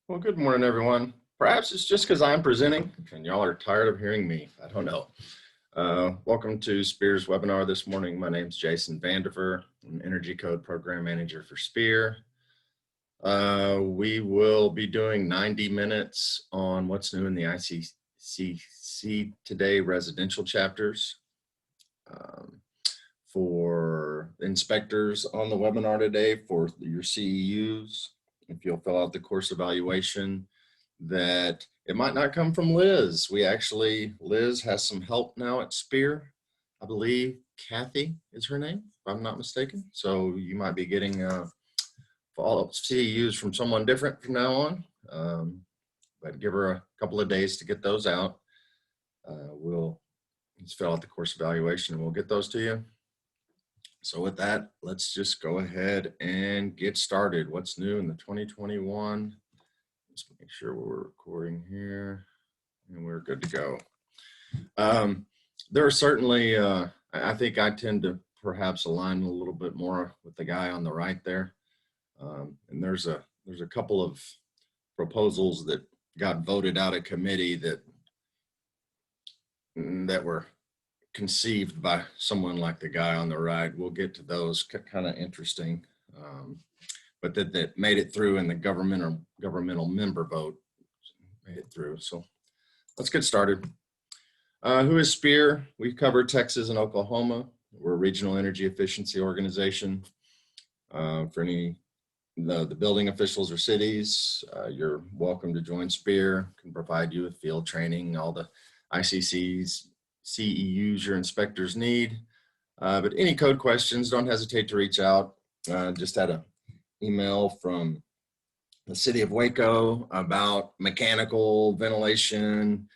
Well, good morning, everyone. Perhaps it's just because I'm presenting and y'all are tired of hearing me. I don't know. Welcome to SPEER's webinar this morning. My name is Jason Vandever. I'm Energy Code Program Manager for SPEER. We will be doing 90 minutes on what's new in the IECC today residential chapters. For inspectors on the webinar today, for your CEUs, if you'll fill out the course evaluation, that it might not come from Liz. Liz has some help now at SPEER. I believe Kathy is her name, if I'm not mistaken. So you might be getting follow-up CEUs from someone different from now on. But give her a couple of days to get those out. We'll just fill out the course evaluation and we'll get those to you. So with that, let's just go ahead and get started. What's new in the 2021? Let's make sure we're recording here and we're good to go. There are certainly, I think I tend to perhaps align a little bit more with the guy on the right there. And there's a couple of proposals that got voted out of committee that were conceived by someone like the guy on the right. We'll get to those, kind of interesting, but that made it through in the governmental member vote, made it through. So let's get started. Who is SPEER? We cover Texas and Oklahoma. We're a regional energy efficiency organization. For any the building officials or cities, you're welcome to join SPEER. Can provide you with field training, all the ICCs, CEUs your inspectors need. But any code questions, don't hesitate to reach out. Just had an email from the city of Waco about mechanical ventilation.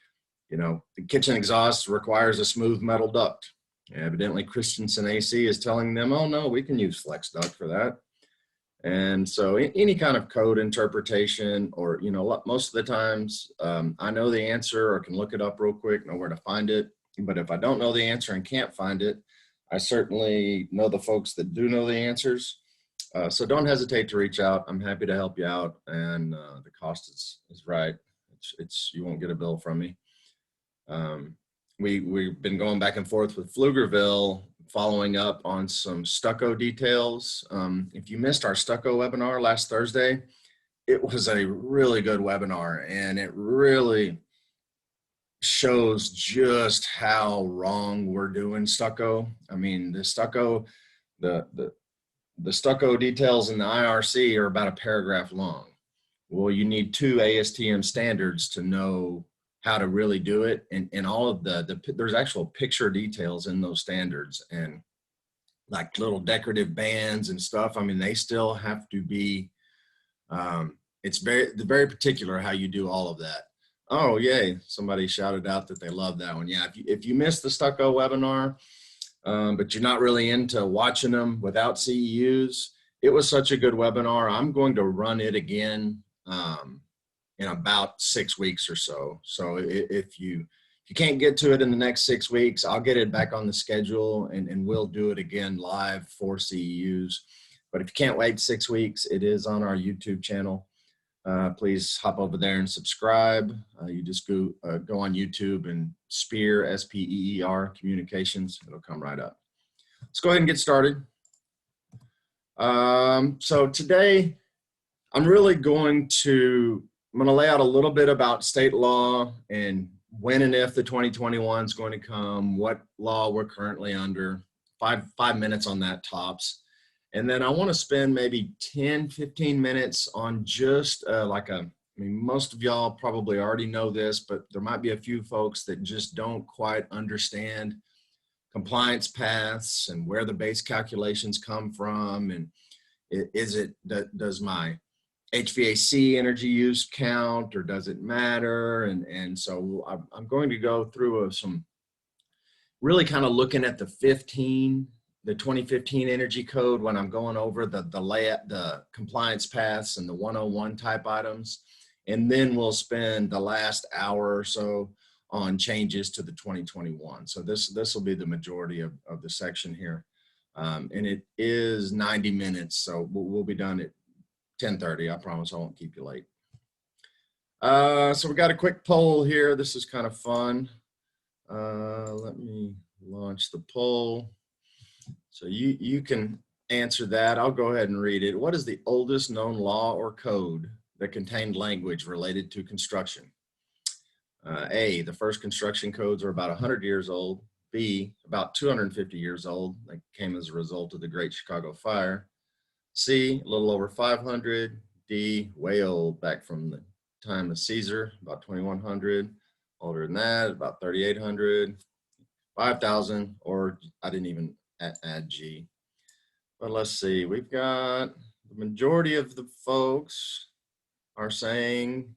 You know, the kitchen exhaust requires a smooth metal duct. Evidently, Christensen AC is telling them, oh no, we can use flex duct for that. And so any kind of code interpretation, or, you know, most of the times I know the answer or can look it up real quick, know where to find it. But if I don't know the answer and can't find it, I certainly know the folks that do know the answers. So don't hesitate to reach out. I'm happy to help you out. And the cost is right. You won't get a bill from me. We've been going back and forth with Pflugerville, following up on some stucco details. If you missed our stucco webinar last Thursday, it was a really good webinar, and it really shows just how wrong we're doing stucco. I mean, the stucco details in the IRC are about a paragraph long. Well, you need 2 ASTM standards to know how to really do it, and all of there's actual picture details in those standards, and like little decorative bands and stuff. I mean, they still have to be. It's very particular how you do all of that. Oh, yay. Somebody shouted out that they love that one. Yeah, if you missed the stucco webinar, but you're not really into watching them without CEUs, it was such a good webinar. I'm going to run it again in about 6 weeks or so. So if you can't get to it in the next 6 weeks, I'll get it back on the schedule and we'll do it again live for CEUs. But if you can't wait 6 weeks, it is on our YouTube channel. Please hop over there and subscribe. You just go on YouTube and SPEER, S-P-E-E-R, communications. It'll come right up. Let's go ahead and get started. So today, I'm going to lay out a little bit about state law and when and if the 2021 is going to come, what law we're currently under, five minutes on that tops. And then I want to spend maybe 10, 15 minutes on just most of y'all probably already know this, but there might be a few folks that just don't quite understand compliance paths and where the base calculations come from. And does my HVAC energy use count, or does it matter? And so I'm going to go through some really kind of looking at the 2015 energy code when I'm going over the compliance paths and the 101 type items. And then we'll spend the last hour or so on changes to the 2021. So this will be the majority of the section here. And it is 90 minutes. So we'll be done at 10:30. I promise I won't keep you late. So we got a quick poll here. This is kind of fun. Let me launch the poll. So you can answer that. I'll go ahead and read it. What is the oldest known law or code that contained language related to construction? A, the first construction codes are about 100 years old. B, about 250 years old. That came as a result of the Great Chicago Fire. C, a little over 500. D, way old, back from the time of Caesar, about 2100. Older than that, about 3800, 5000, or I didn't even add G. But let's see, we've got the majority of the folks are saying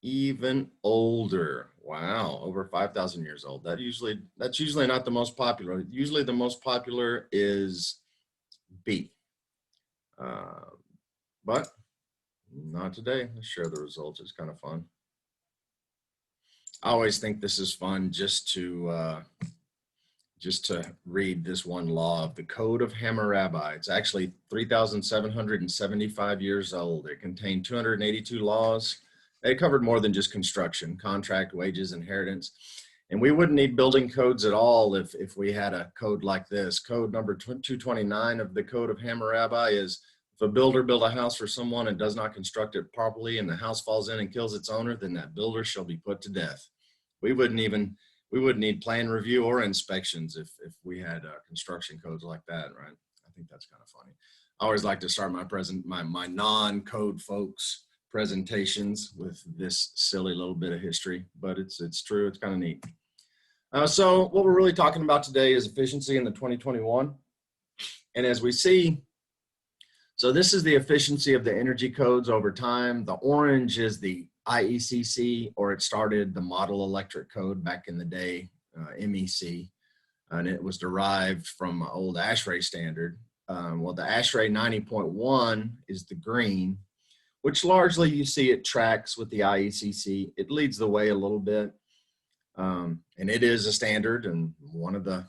even older. Wow, over 5,000 years old. That's usually not the most popular. Usually the most popular is B. But not today. Let's share the results. It's kind of fun. I always think this is fun just to read this one law of the Code of Hammurabi. It's actually 3,775 years old. It contained 282 laws. It covered more than just construction, contract, wages, inheritance. And we wouldn't need building codes at all if we had a code like this. Code number 229 of the Code of Hammurabi is, if a builder built a house for someone and does not construct it properly and the house falls in and kills its owner, then that builder shall be put to death. We wouldn't need plan review or inspections if we had construction codes like that, right? I think that's kind of funny. I always like to start my non-code folks presentations with this silly little bit of history, but it's true. It's kind of neat. So what we're really talking about today is efficiency in the 2021. And as we see, so this is the efficiency of the energy codes over time. The orange is the IECC, or it started the Model Electric Code back in the day, MEC, and it was derived from an old ASHRAE standard. Well, the ASHRAE 90.1 is the green, which largely you see it tracks with the IECC. It leads the way a little bit, and it is a standard, and one of the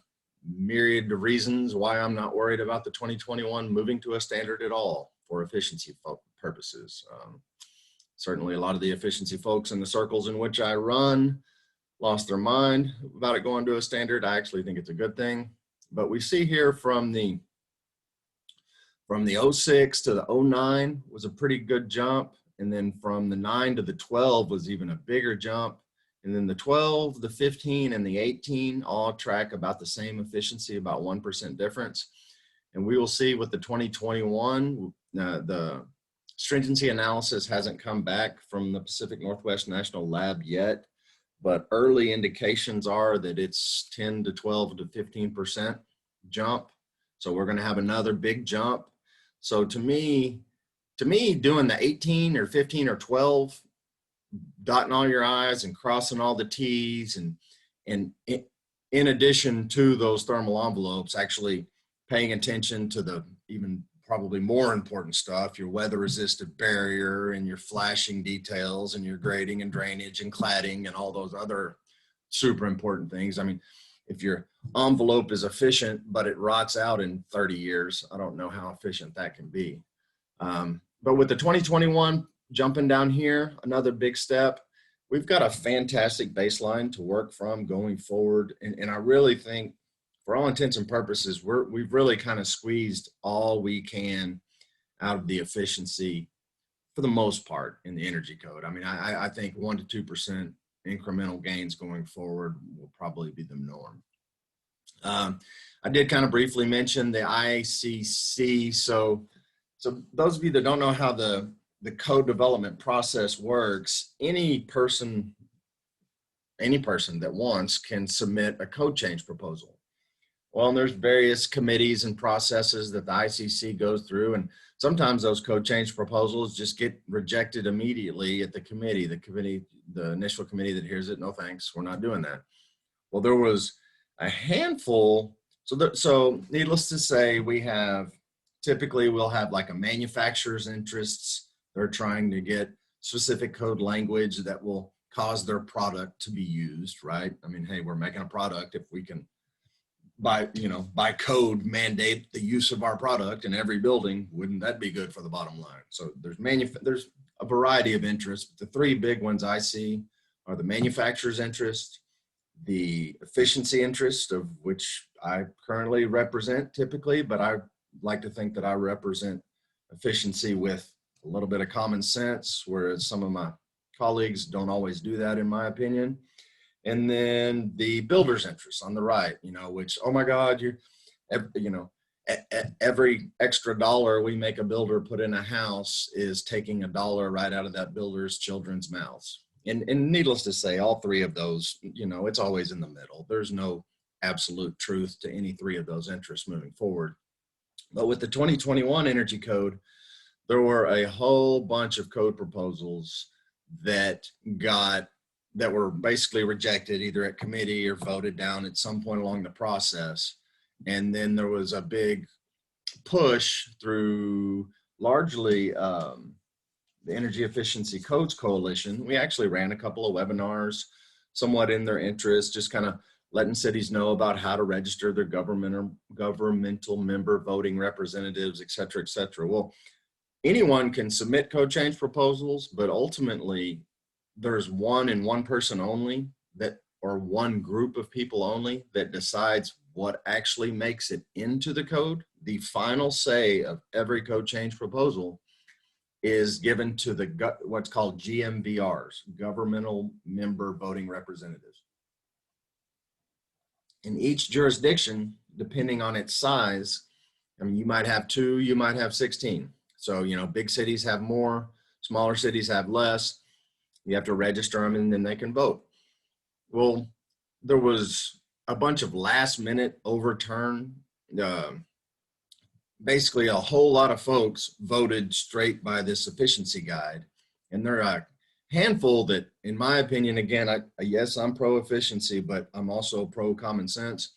myriad of reasons why I'm not worried about the 2021 moving to a standard at all for efficiency purposes. Certainly a lot of the efficiency folks in the circles in which I run lost their mind about it going to a standard. I actually think it's a good thing. But we see here from the 06 to the 09 was a pretty good jump. And then from the 9 to the 12 was even a bigger jump. And then the 12, the 15, and the 18 all track about the same efficiency, about 1% difference. And we will see with the 2021, the stringency analysis hasn't come back from the Pacific Northwest National Lab yet, but early indications are that it's 10 to 12 to 15% jump. So we're going to have another big jump. So to me, doing the 18 or 15 or 12, dotting all your I's and crossing all the T's, and in addition to those thermal envelopes, actually paying attention to the even probably more important stuff, your weather resistant barrier and your flashing details and your grading and drainage and cladding and all those other super important things. I mean, if your envelope is efficient, but it rots out in 30 years, I don't know how efficient that can be. But with the 2021 jumping down here, another big step, we've got a fantastic baseline to work from going forward. And I really think, for all intents and purposes, we've really kind of squeezed all we can out of the efficiency for the most part in the energy code. I mean, I think 1 to 2% incremental gains going forward will probably be the norm. I did kind of briefly mention the IECC. So those of you that don't know how the code development process works, any person that wants can submit a code change proposal. Well, and there's various committees and processes that the ICC goes through, and sometimes those code change proposals just get rejected immediately at the committee. The initial committee that hears it, no thanks, we're not doing that. Well, there was a handful. So needless to say, typically we'll have like a manufacturer's interests. They're trying to get specific code language that will cause their product to be used, right? I mean, hey, we're making a product. If we can by code mandate the use of our product in every building, wouldn't that be good for the bottom line? So there's a variety of interests. But the three big ones I see are the manufacturer's interest, the efficiency interest, of which I currently represent typically, but I like to think that I represent efficiency with a little bit of common sense, whereas some of my colleagues don't always do that, in my opinion. And then the builder's interest on the right, which, oh my God, every extra dollar we make a builder put in a house is taking a dollar right out of that builder's children's mouths. And needless to say, all three of those, it's always in the middle. There's no absolute truth to any three of those interests moving forward. But with the 2021 Energy Code, there were a whole bunch of code proposals that were basically rejected either at committee or voted down at some point along the process. And then there was a big push through largely the Energy Efficiency Codes Coalition. We actually ran a couple of webinars, somewhat in their interest, just kind of letting cities know about how to register their governmental member voting representatives, et cetera, et cetera. Well, anyone can submit code change proposals, but ultimately there's one and one person only or one group of people only that decides what actually makes it into the code. The final say of every code change proposal is given to what's called GMVRs, governmental member voting representatives. In each jurisdiction, depending on its size, you might have 2, you might have 16. So, big cities have more, smaller cities have less. You have to register them and then they can vote. Well, there was a bunch of last minute overturn. Basically, a whole lot of folks voted straight by this efficiency guide. And there are a handful that, in my opinion, again, yes, I'm pro efficiency, but I'm also pro common sense.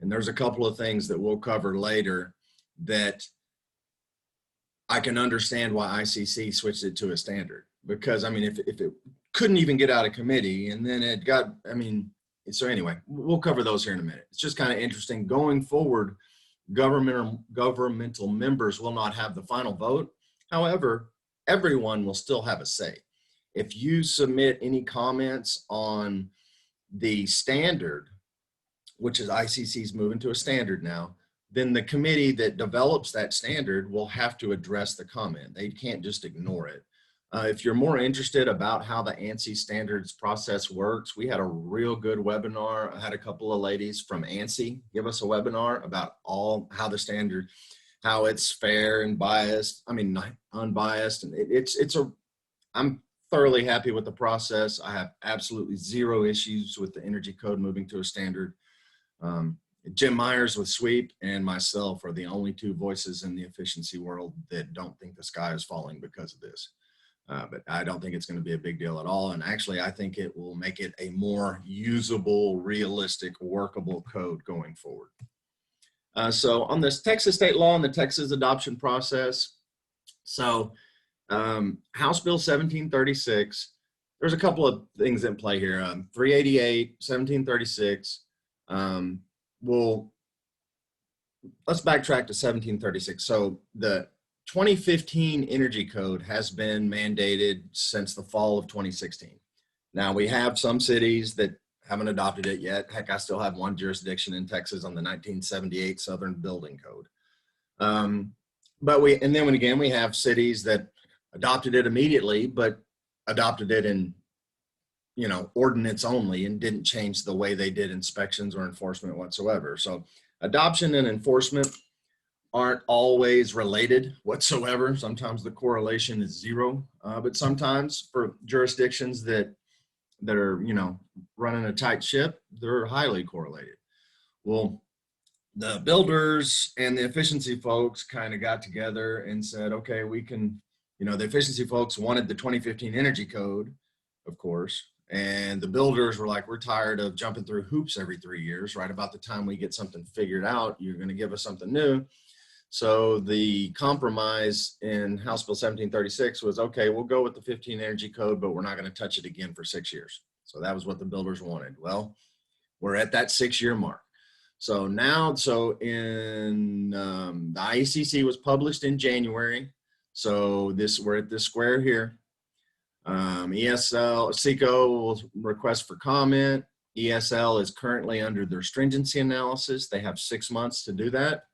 And there's a couple of things that we'll cover later that I can understand why ICC switched it to a standard. Because, if it couldn't even get out of committee and then it got, so anyway, we'll cover those here in a minute. It's just kind of interesting. Going forward, governmental members will not have the final vote. However, everyone will still have a say. If you submit any comments on the standard, which is ICC's moving to a standard now, then the committee that develops that standard will have to address the comment. They can't just ignore it. If you're more interested about how the ANSI standards process works, we had a real good webinar. I had a couple of ladies from ANSI give us a webinar about how the standard, how it's fair and biased, unbiased. And I'm thoroughly happy with the process. I have absolutely zero issues with the energy code moving to a standard. Jim Myers with SWEEP and myself are the only two voices in the efficiency world that don't think the sky is falling because of this. But I don't think it's going to be a big deal at all. And actually, I think it will make it a more usable, realistic, workable code going forward. So on this Texas state law and the Texas adoption process, so House Bill 1736, there's a couple of things in play here. 388, 1736. Let's backtrack to 1736. So the 2015 Energy Code has been mandated since the fall of 2016. Now we have some cities that haven't adopted it yet. Heck, I still have one jurisdiction in Texas on the 1978 Southern Building Code. And then we have cities that adopted it immediately, but adopted it in, ordinance only and didn't change the way they did inspections or enforcement whatsoever. So adoption and enforcement aren't always related whatsoever. Sometimes the correlation is zero, but sometimes for jurisdictions that are, running a tight ship, they're highly correlated. Well, the builders and the efficiency folks kind of got together and said, okay, we can, the efficiency folks wanted the 2015 Energy Code, of course, and the builders were like, we're tired of jumping through hoops every 3 years. Right about the time we get something figured out, you're going to give us something new. So the compromise in House Bill 1736 was, okay, we'll go with the 15 Energy Code, but we're not going to touch it again for 6 years. So that was what the builders wanted. Well, we're at that 6-year mark. So now, the IECC was published in January. So we're at this square here. ESL, SECO will request for comment. ESL is currently under their stringency analysis. They have 6 months to do that.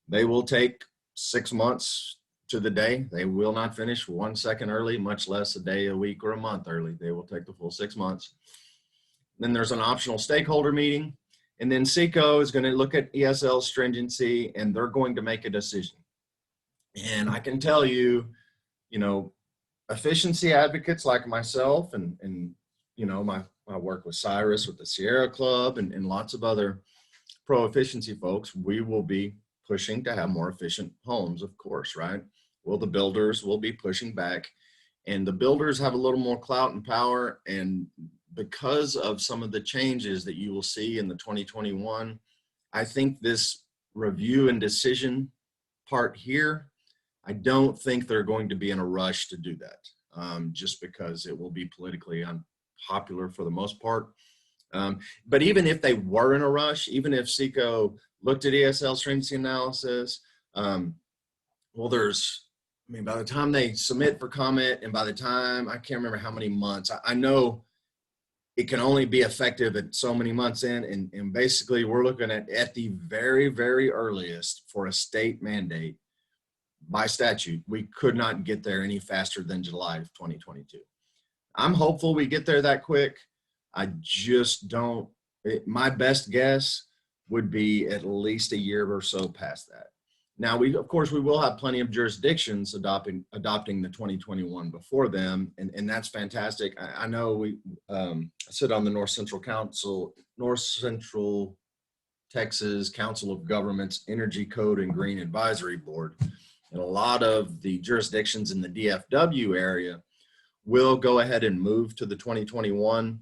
They will take 6 months to the day. They will not finish 1 second early, much less a day, a week, or a month early. They will take the full 6 months. Then there's an optional stakeholder meeting. And then SECO is going to look at ESL stringency, and they're going to make a decision. And I can tell you, you know, efficiency advocates like myself and you know, my work with Cyrus, with the Sierra Club, and lots of other pro-efficiency folks, we will be pushing to have more efficient homes, of course, right? Well, the builders will be pushing back, and the builders have a little more clout and power. And because of some of the changes that you will see in the 2021, I think this review and decision part here, I don't think they're going to be in a rush to do that, just because it will be politically unpopular for the most part. But even if they were in a rush, even if SECO looked at ESL stringency analysis, well, I mean, by the time they submit for comment, and by the time, I can't remember how many months, I know it can only be effective at so many months in, and basically we're looking at the very, very earliest for a state mandate by statute, we could not get there any faster than July of 2022. I'm hopeful we get there that quick. I just don't, my best guess would be at least a year or so past that. Now, of course, we will have plenty of jurisdictions adopting the 2021 before them, and that's fantastic. I know we sit on the North Central Texas Council of Governments Energy Code and Green Advisory Board, and a lot of the jurisdictions in the DFW area will go ahead and move to the 2021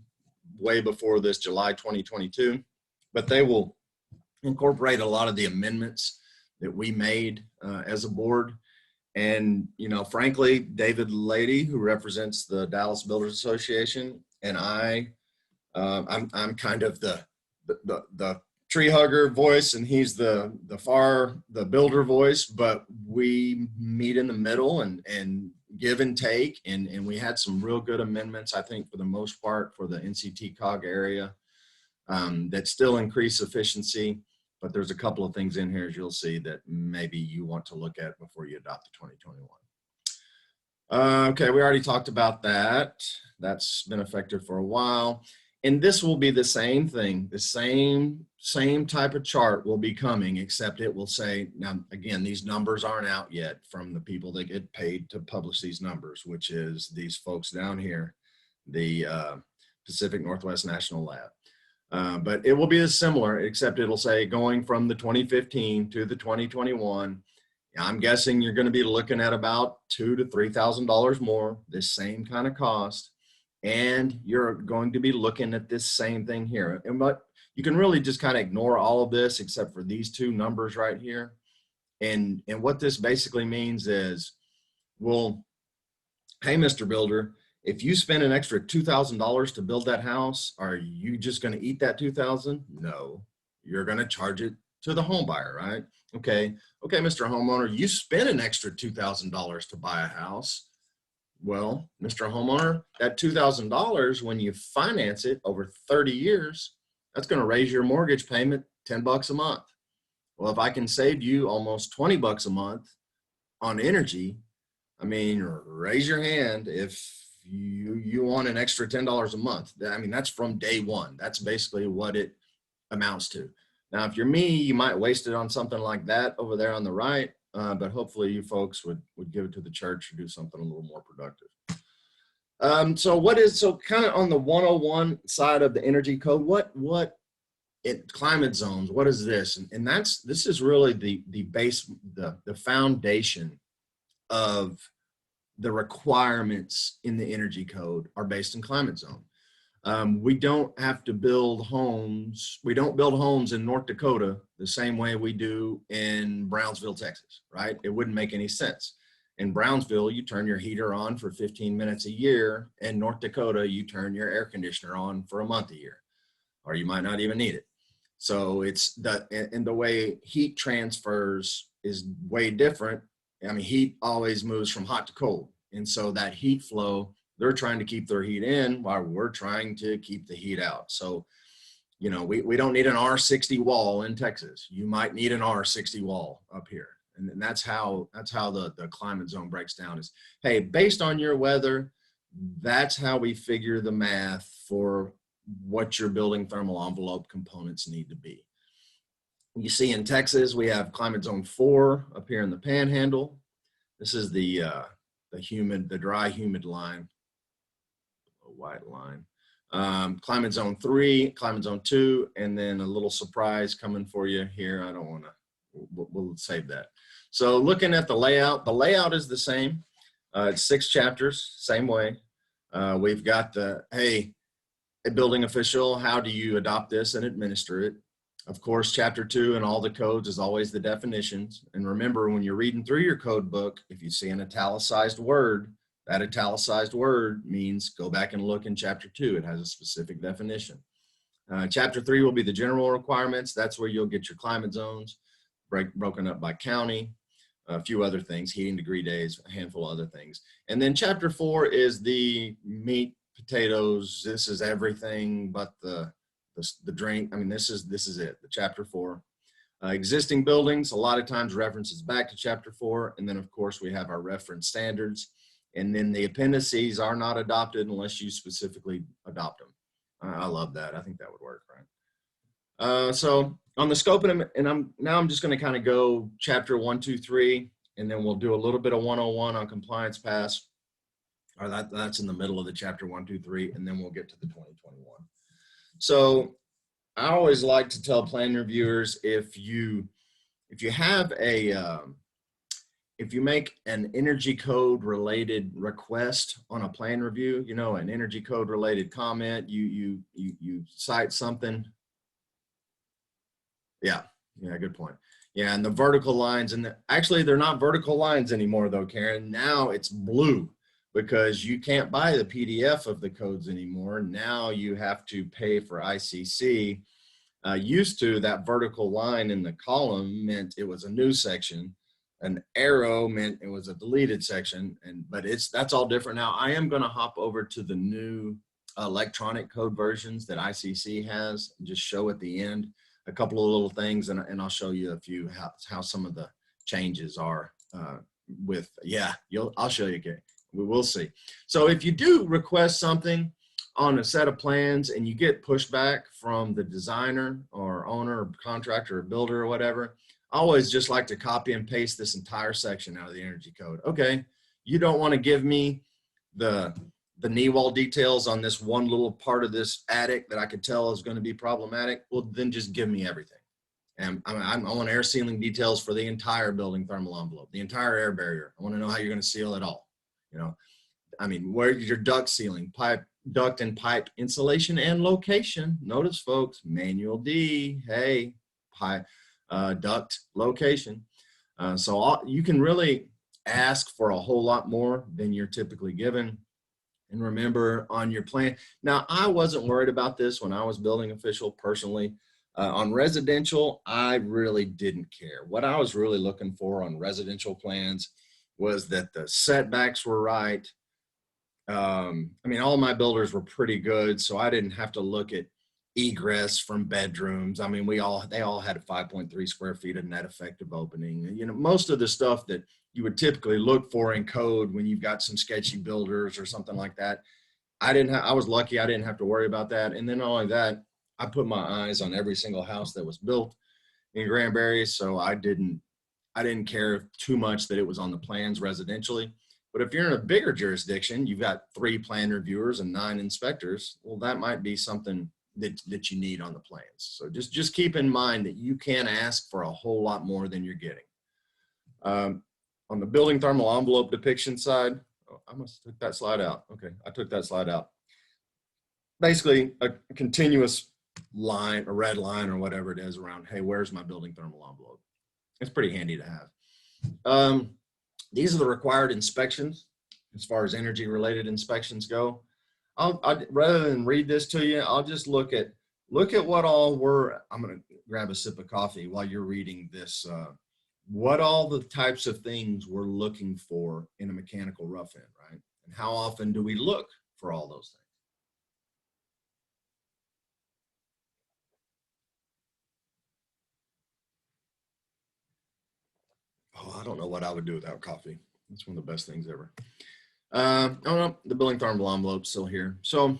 way before this July 2022, but they will incorporate a lot of the amendments that we made as a board. And, you know, frankly, David Lady, who represents the Dallas Builders Association, and I'm kind of the tree hugger voice, and he's the builder voice, but we meet in the middle and give and take, and we had some real good amendments, I think, for the most part, for the NCT cog area that still increase efficiency. But there's a couple of things in here, as you'll see, that maybe you want to look at before you adopt the 2021. Okay, we already talked about that. That's been effective for a while. And this will be the same thing. The same type of chart will be coming, except it will say, now, again, these numbers aren't out yet from the people that get paid to publish these numbers, which is these folks down here, the Pacific Northwest National Lab. But it will be as similar, except it'll say going from the 2015 to the 2021. I'm guessing you're going to be looking at about $2,000 to $3,000 more, this same kind of cost. And you're going to be looking at this same thing here. And but you can really just kind of ignore all of this except for these two numbers right here. And what this basically means is, well, hey, Mr. Builder, if you spend an extra $2,000 to build that house, are you just going to eat that $2,000? No, you're going to charge it to the home buyer, right? Okay, Mr. Homeowner, you spent an extra $2,000 to buy a house. Well, Mr. Homeowner, that $2,000, when you finance it over 30 years, that's going to raise your mortgage payment $10 a month. Well, if I can save you almost $20 a month on energy, I mean, raise your hand if you want an extra $10 a month. I mean, that's from day one. That's basically what it amounts to. Now, if you're me, you might waste it on something like that over there on the right, but hopefully you folks would give it to the church or do something a little more productive. So kind of on the 101 side of the energy code, climate zones, what is this? And this is really the base, the foundation of the requirements in the energy code are based in climate zone. We don't have to build homes. We don't build homes in North Dakota the same way we do in Brownsville, Texas, right? It wouldn't make any sense. In Brownsville, you turn your heater on for 15 minutes a year. In North Dakota, you turn your air conditioner on for a month a year, or you might not even need it. So the way heat transfers is way different. I mean, heat always moves from hot to cold. And so that heat flow, They're trying to keep their heat in while we're trying to keep the heat out. So, you know, we don't need an R60 wall in Texas. You might need an R60 wall up here. And that's how the climate zone breaks down is, hey, based on your weather, that's how we figure the math for what your building thermal envelope components need to be. You see in Texas, we have climate zone 4 up here in the panhandle. This is the dry humid line, a white line. Climate zone 3, climate zone 2, and then a little surprise coming for you here. I don't want to, we'll save that. So looking at the layout is the same. It's 6 chapters, same way. We've got the, hey, a building official, how do you adopt this and administer it? Of course, chapter 2 and all the codes is always the definitions. And remember, when you're reading through your code book, if you see an italicized word, that italicized word means go back and look in chapter 2. It has a specific definition. Chapter 3 will be the general requirements. That's where you'll get your climate zones broken up by county, a few other things, heating degree days, a handful of other things. And then chapter 4 is the meat, potatoes. This is everything but the drink. I mean, this is it, the chapter 4. Existing buildings, a lot of times references back to chapter 4. And then of course we have our reference standards. And then the appendices are not adopted unless you specifically adopt them. I love that. I think that would work, right? So on the scope of them, and I'm just going to kind of go chapter 1, 2, 3, and then we'll do a little bit of 101 on compliance pass. Or that's in the middle of the chapter 1, 2, 3, and then we'll get to the 2021. So I always like to tell plan reviewers, if you have a if you make an energy code related request on a plan review, you know, an energy code related comment, you cite something. Yeah, good point. Yeah, and the vertical lines, and actually they're not vertical lines anymore though, Karen. Now it's blue, because you can't buy the PDF of the codes anymore. Now you have to pay for IECC. Used to, that vertical line in the column meant it was a new section. An arrow meant it was a deleted section, but that's all different now. I am going to hop over to the new electronic code versions that IECC has, and just show at the end a couple of little things, and I'll show you a few how some of the changes are with, yeah, I'll show you, Gary. We will see. So if you do request something on a set of plans and you get pushback from the designer or owner or contractor or builder or whatever, I always just like to copy and paste this entire section out of the energy code. Okay, you don't want to give me the knee wall details on this one little part of this attic that I could tell is going to be problematic. Well, then just give me everything. And I want air sealing details for the entire building thermal envelope, the entire air barrier. I want to know how you're going to seal it all. You know, I mean, where your duct sealing, duct and pipe insulation and location. Notice, folks, manual D, hey, duct location. So you can really ask for a whole lot more than you're typically given. And remember, on your plan, now I wasn't worried about this when I was building official personally. On residential, I really didn't care. What I was really looking for on residential plans was that the setbacks were right. I mean, all my builders were pretty good, so I didn't have to look at egress from bedrooms. I mean, they all had 5.3 square feet of net effective opening. You know, most of the stuff that you would typically look for in code when you've got some sketchy builders or something like that, I was lucky I didn't have to worry about that. And then not only that, I put my eyes on every single house that was built in Granbury, so I didn't care too much that it was on the plans residentially. But if you're in a bigger jurisdiction, you've got 3 plan reviewers and 9 inspectors, well, that might be something that you need on the plans. So just keep in mind that you can ask for a whole lot more than you're getting. On the building thermal envelope depiction side, I must have took that slide out. Okay, I took that slide out. Basically, a continuous line, a red line or whatever it is around, hey, where's my building thermal envelope? It's pretty handy to have. These are the required inspections as far as energy related inspections go. Rather than read this to you, I'll just look at what all I'm going to grab a sip of coffee while you're reading this, what all the types of things we're looking for in a mechanical rough end, right? How often do we look for all those things? Oh, I don't know what I would do without coffee. It's one of the best things ever. Oh no, the building thermal envelope's still here. So,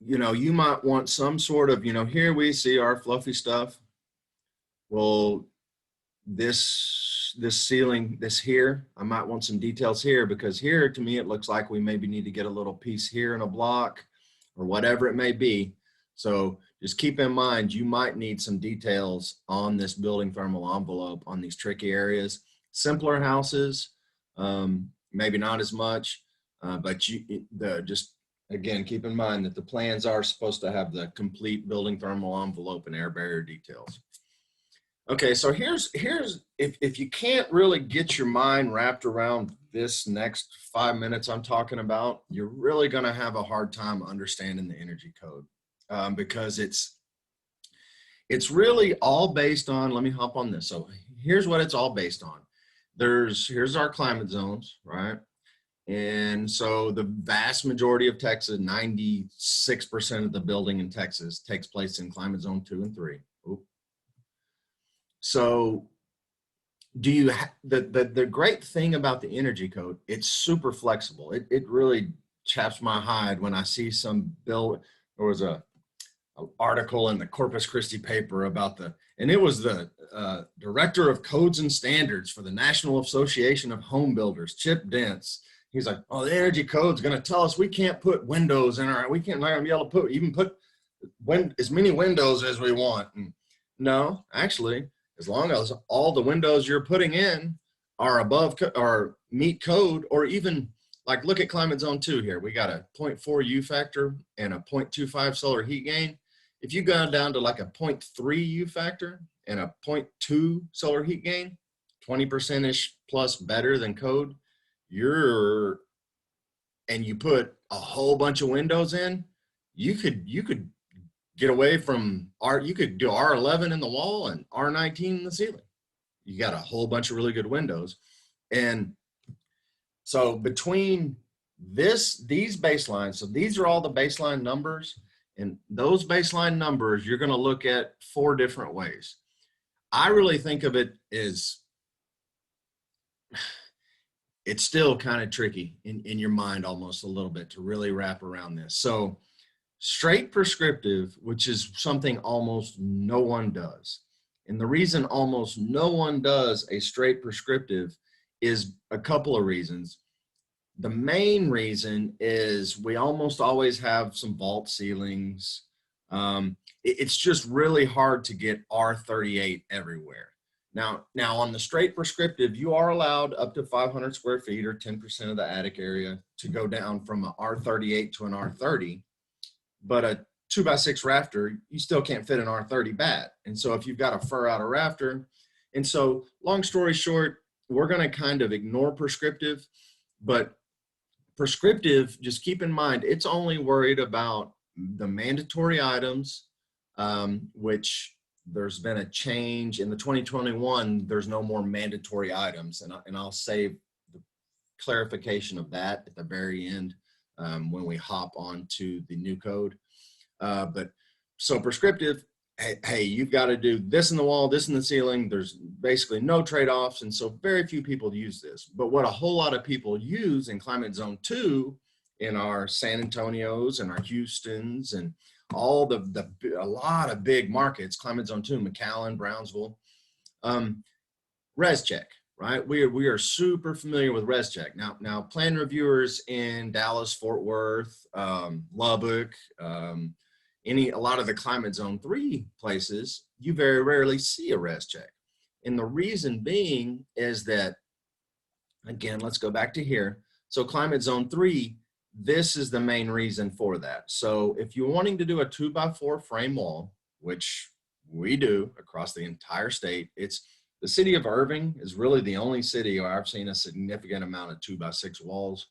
you might want some sort of, here we see our fluffy stuff. Well, this ceiling, this here, I might want some details here, because here to me it looks like we maybe need to get a little piece here in a block or whatever it may be. So just keep in mind, you might need some details on this building thermal envelope on these tricky areas. Simpler houses, maybe not as much, but just again, keep in mind that the plans are supposed to have the complete building thermal envelope and air barrier details. Okay, so here's if you can't really get your mind wrapped around this next 5 minutes I'm talking about, you're really going to have a hard time understanding the energy code, because it's really all based on, let me hop on this. So here's what it's all based on. Here's our climate zones, right? And so the vast majority of Texas, 96% of the building in Texas takes place in climate zone 2 and 3. Oop. So the great thing about the energy code, it's super flexible. It really chaps my hide when I see some bill. There was an article in the Corpus Christi paper about and it was the director of codes and standards for the National Association of Home Builders, Chip Dents. He's like, oh, the energy code's going to tell us we can't put windows in we can't be able to put as many windows as we want. And no, actually, as long as all the windows you're putting in are above or meet code, or even like look at climate zone 2 here. We got a 0.4 U factor and a 0.25 solar heat gain. If you go down to like a 0.3 U factor and a 0.2 solar heat gain, 20%-ish plus better than code, and you put a whole bunch of windows in, you could get away from you could do R11 in the wall and R19 in the ceiling. You got a whole bunch of really good windows. And so between these baselines, so these are all the baseline numbers, and those baseline numbers, you're going to look at 4 different ways. I really think of it as, it's still kind of tricky in your mind almost a little bit to really wrap around this. So straight prescriptive, which is something almost no one does. And the reason almost no one does a straight prescriptive is a couple of reasons. The main reason is we almost always have some vault ceilings. It's just really hard to get R38 everywhere. Now on the straight prescriptive, you are allowed up to 500 square feet or 10% of the attic area to go down from an R38 to an R30. But a 2x6 rafter, you still can't fit an R30 bat. And so if you've got a fur out a rafter, and so long story short, we're going to kind of ignore prescriptive, but prescriptive, just keep in mind, it's only worried about the mandatory items, which there's been a change in the 2021, there's no more mandatory items. And I'll save the clarification of that at the very end when we hop onto the new code. But so prescriptive, hey, you've got to do this in the wall, this in the ceiling. There's basically no trade-offs. And so very few people use this. But what a whole lot of people use in climate zone 2 in our San Antonios and our Houstons and all a lot of big markets, climate zone 2, McAllen, Brownsville, res check, right? We are super familiar with res check. Now plan reviewers in Dallas, Fort Worth, Lubbock, a lot of the climate zone 3 places, you very rarely see a res check. And the reason being is that, again, let's go back to here. So climate zone 3, this is the main reason for that. So if you're wanting to do a 2x4 frame wall, which we do across the entire state, the city of Irving is really the only city where I've seen a significant amount of 2x6 walls.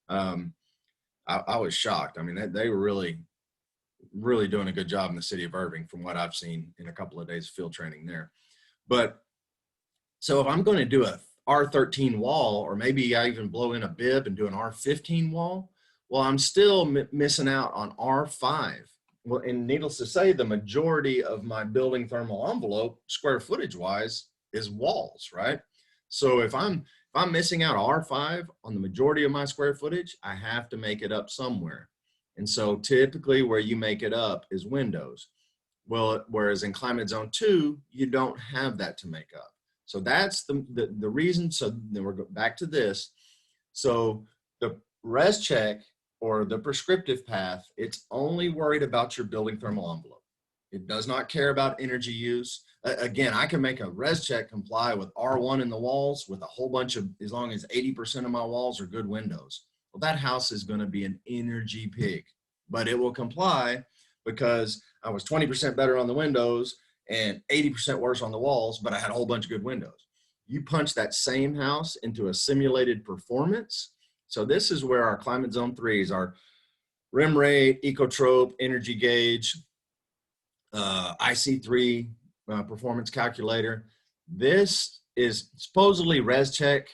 I was shocked. I mean, they were really doing a good job in the city of Irving from what I've seen in a couple of days of field training there. But so if I'm going to do R13 wall, or maybe I even blow in a bib and do an R15 wall, well, I'm still missing out on R5. Well, and needless to say, the majority of my building thermal envelope, square footage wise, is walls, right? So if I'm missing out R5 on the majority of my square footage, I have to make it up somewhere. And so typically where you make it up is windows. Well, whereas in climate zone 2, you don't have that to make up. So that's the reason. So then we're back to this. So the res check or the prescriptive path, it's only worried about your building thermal envelope. It does not care about energy use. Again, I can make a res check comply with R1 in the walls with a whole bunch of, as long as 80% of my walls are good windows. Well, that house is going to be an energy pig, but it will comply because I was 20% better on the windows and 80% worse on the walls, but I had a whole bunch of good windows. You punch that same house into a simulated performance. So this is where our climate zone 3s, our rim rate, ecotrope, energy gauge, IC3 performance calculator. This is supposedly ResCheck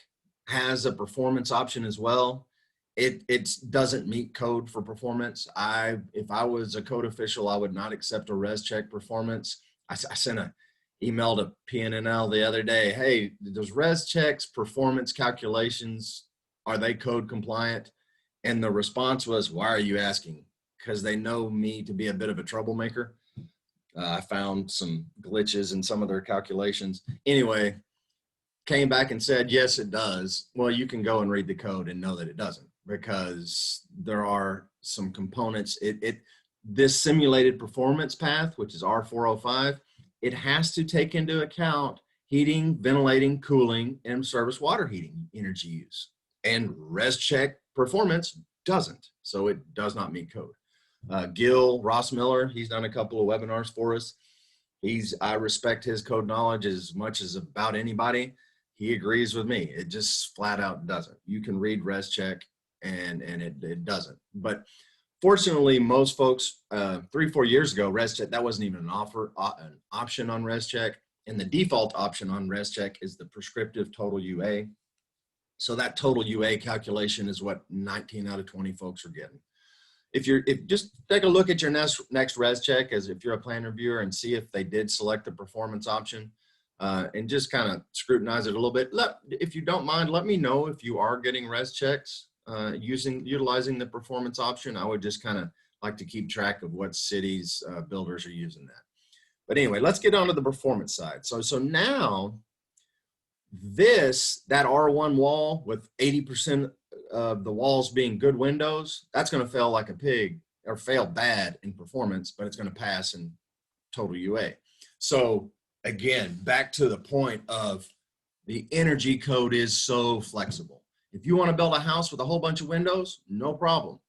has a performance option as well. It doesn't meet code for performance. If I was a code official, I would not accept a ResCheck performance. I sent an email to PNNL the other day. Hey, those ResCheck's performance calculations, are they code compliant? And the response was, why are you asking? Because they know me to be a bit of a troublemaker. I found some glitches in some of their calculations. Anyway, came back and said, yes, it does. Well, you can go and read the code and know that it doesn't, because there are some components. This simulated performance path, which is R405, it has to take into account heating, ventilating, cooling, and service water heating energy use. And ResCheck performance doesn't, so it does not meet code. Gil Ross Miller, he's done a couple of webinars for us. I respect his code knowledge as much as about anybody. He agrees with me. It just flat out doesn't. You can read ResCheck and it doesn't. But fortunately, most folks 3-4 years ago, ResCheck, that wasn't even an option on ResCheck. And the default option on ResCheck is the prescriptive total UA. So that total UA calculation is what 19 out of 20 folks are getting. If just take a look at your next res check, as if you're a plan reviewer, and see if they did select the performance option, and just kind of scrutinize it a little bit. If you don't mind, let me know if you are getting res checks utilizing the performance option. I would just kind of like to keep track of what cities builders are using that. But anyway, let's get on to the performance side. So now that R1 wall with 80% of the walls being good windows, that's going to fail like a pig, or fail bad in performance, but it's going to pass in total UA. So again, back to the point of the energy code is so flexible. If you want to build a house with a whole bunch of windows, no problem.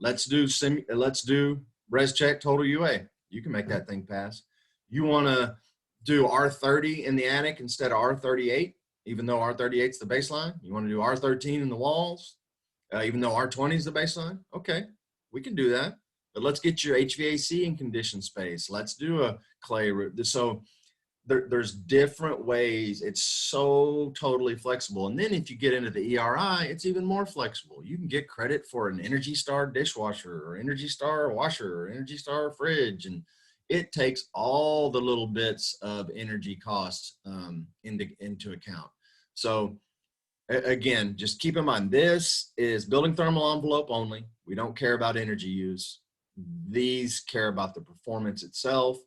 Let's do ResCheck total UA. You can make that thing pass. You want to do R30 in the attic instead of R38, even though R38 is the baseline. You want to do R13 in the walls, even though R20 is the baseline. Okay, we can do that. But let's get your HVAC in conditioned space. Let's do a clay roof. So there's different ways. It's so totally flexible. And then if you get into the ERI, it's even more flexible. You can get credit for an Energy Star dishwasher, or Energy Star washer, or Energy Star fridge. And it takes all the little bits of energy costs into account. So again, just keep in mind, this is building thermal envelope only. We don't care about energy use. These care about the performance itself.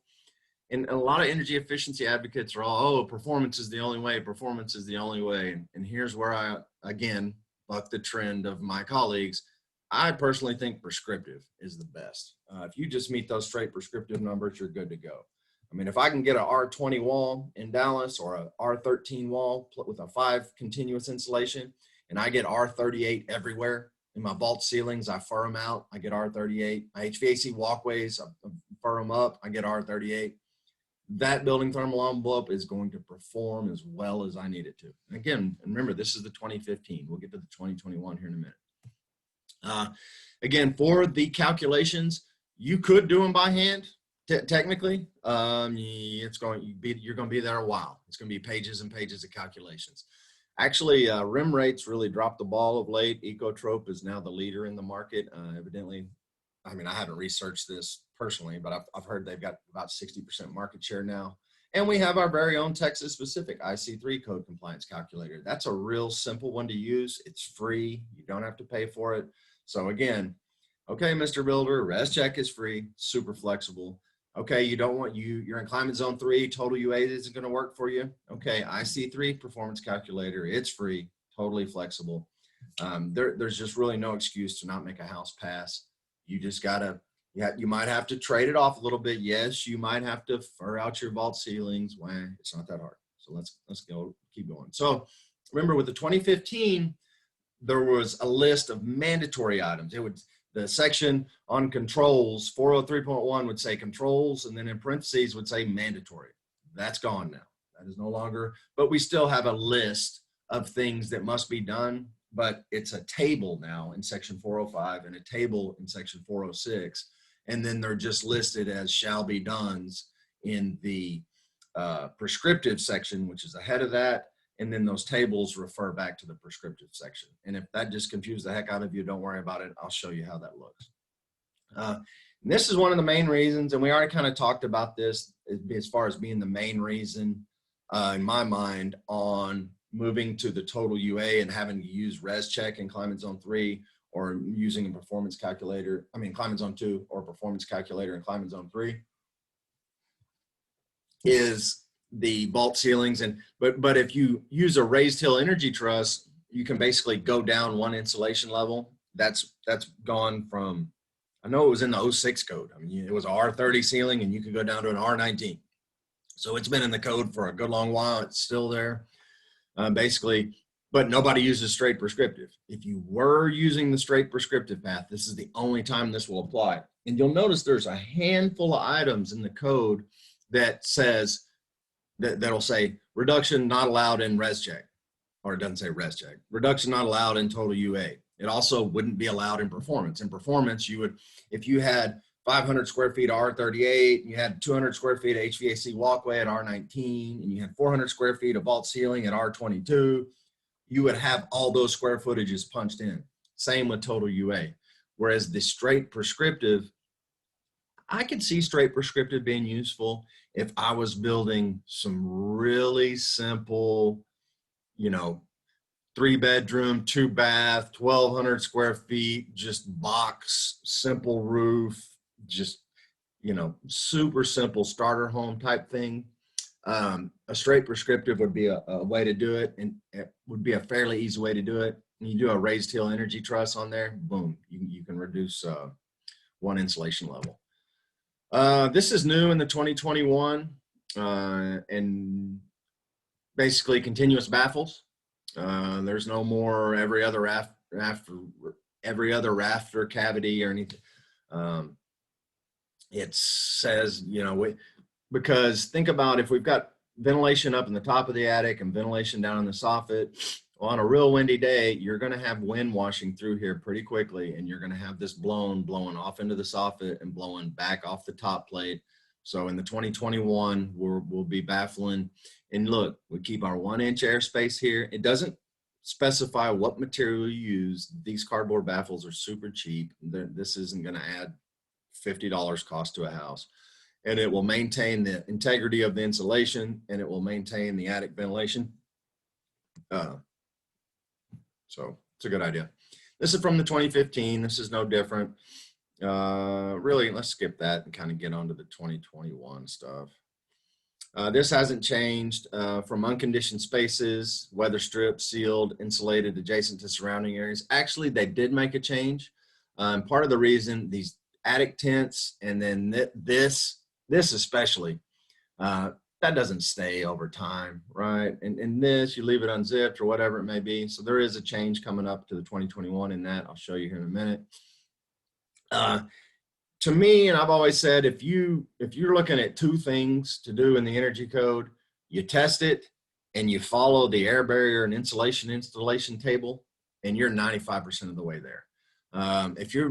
And a lot of energy efficiency advocates are all, oh, performance is the only way, performance is the only way. And here's where I, again, buck the trend of my colleagues. I personally think prescriptive is the best. If you just meet those straight prescriptive numbers, you're good to go. I mean, if I can get an R20 wall in Dallas, or a R13 wall with a 5 continuous insulation, and I get R38 everywhere, in my vault ceilings, I fur them out, I get R38. My HVAC walkways, I fur them up, I get R38. That building thermal envelope is going to perform as well as I need it to. And again, remember, this is the 2015. We'll get to the 2021 here in a minute. Again, for the calculations, you could do them by hand. Technically, you're going to be there a while. It's going to be pages and pages of calculations. Actually, rim rates really dropped the ball of late. Ecotrope is now the leader in the market. Evidently, I mean, I haven't researched this personally, but I've heard they've got about 60% market share now. And we have our very own Texas specific IC3 code compliance calculator. That's a real simple one to use. It's free. You don't have to pay for it. So again, okay, Mr. Builder, ResCheck is free, super flexible. Okay, you don't want you're in climate zone 3, total UA isn't going to work for you. Okay, IC3 performance calculator, it's free, totally flexible. There's just really no excuse to not make a house pass. You just gotta, you might have to trade it off a little bit. Yes, you might have to fur out your vault ceilings. Well, it's not that hard. So let's go, keep going. So remember with the 2015, there was a list of mandatory items. It would, the section on controls, 403.1 would say controls, and then in parentheses would say mandatory. That's gone now. That is no longer, but we still have a list of things that must be done, but it's a table now in section 405 and a table in section 406. And then they're just listed as shall be dones in the prescriptive section, which is ahead of that. And then those tables refer back to the prescriptive section. And if that just confused the heck out of you, don't worry about it. I'll show you how that looks. This is one of the main reasons, and we already kind of talked about this as far as being the main reason in my mind on moving to the total UA and having to use ResCheck in climate zone 3 or using a performance calculator, I mean climate zone 2 or performance calculator in climate zone 3 is the vault ceilings. And but if you use a raised hill energy truss, you can basically go down one insulation level. That's gone from, I know it was in the 06 code. I mean, it was a R30 ceiling and you could go down to an R19. So it's been in the code for a good long while. It's still there, basically, but nobody uses straight prescriptive. If you were using the straight prescriptive path, this is the only time this will apply. And you'll notice there's a handful of items in the code that says, that'll say reduction not allowed in ResCheck, or it doesn't say ResCheck. Reduction not allowed in total UA. It also wouldn't be allowed in performance. In performance, you would, if you had 500 square feet R38, and you had 200 square feet of HVAC walkway at R19, and you had 400 square feet of vault ceiling at R22, you would have all those square footages punched in. Same with total UA. Whereas the straight prescriptive, I could see straight prescriptive being useful if I was building some really simple, you know, 3-bedroom, 2-bath, 1,200 square feet, just box, simple roof, just, you know, super simple starter home type thing. A straight prescriptive would be a way to do it, and it would be a fairly easy way to do it. And you do a raised hill energy truss on there, boom, you can reduce one insulation level. This is new in the 2021, and basically continuous baffles. There's no more every other rafter cavity or anything. It says, you know, because think about if we've got ventilation up in the top of the attic and ventilation down in the soffit, on a real windy day, you're going to have wind washing through here pretty quickly, and you're going to have this blowing off into the soffit and blowing back off the top plate. So in the 2021, we'll be baffling. And look, we keep our 1-inch airspace here. It doesn't specify what material you use. These cardboard baffles are super cheap. This isn't going to add $50 cost to a house. And it will maintain the integrity of the insulation, and it will maintain the attic ventilation. So it's a good idea. This is from the 2015. This is no different. Really, let's skip that and kind of get onto the 2021 stuff. This hasn't changed from unconditioned spaces, weather stripped, sealed, insulated, adjacent to surrounding areas. Actually, they did make a change. Part of the reason these attic tents and then this especially, that doesn't stay over time, right? And this, you leave it unzipped or whatever it may be. So there is a change coming up to the 2021 in that. I'll show you here in a minute. To me, and I've always said, if you're looking at 2 things to do in the energy code, you test it and you follow the air barrier and insulation installation table, and you're 95% of the way there. If you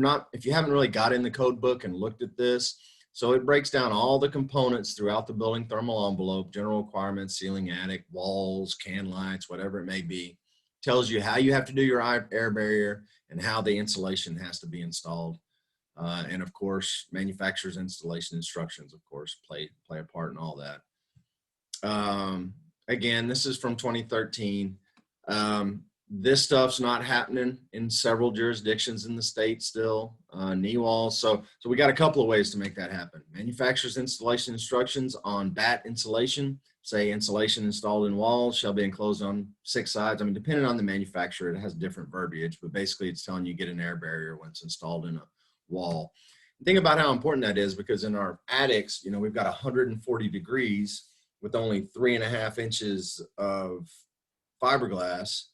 haven't really got in the code book and looked at this, So it breaks down all the components throughout the building thermal envelope, general requirements, ceiling, attic, walls, can lights, whatever it may be. Tells you how you have to do your air barrier and how the insulation has to be installed. And of course, manufacturer's installation instructions, of course, play a part in all that. Again, this is from 2013. This stuff's not happening in several jurisdictions in the state still, knee walls. So we got a couple of ways to make that happen. Manufacturer's installation instructions on bat insulation, say insulation installed in walls shall be enclosed on 6 sides. I mean, depending on the manufacturer, it has different verbiage, but basically it's telling you get an air barrier when it's installed in a wall. Think about how important that is, because in our attics, you know, we've got 140 degrees with only 3.5 inches of fiberglass.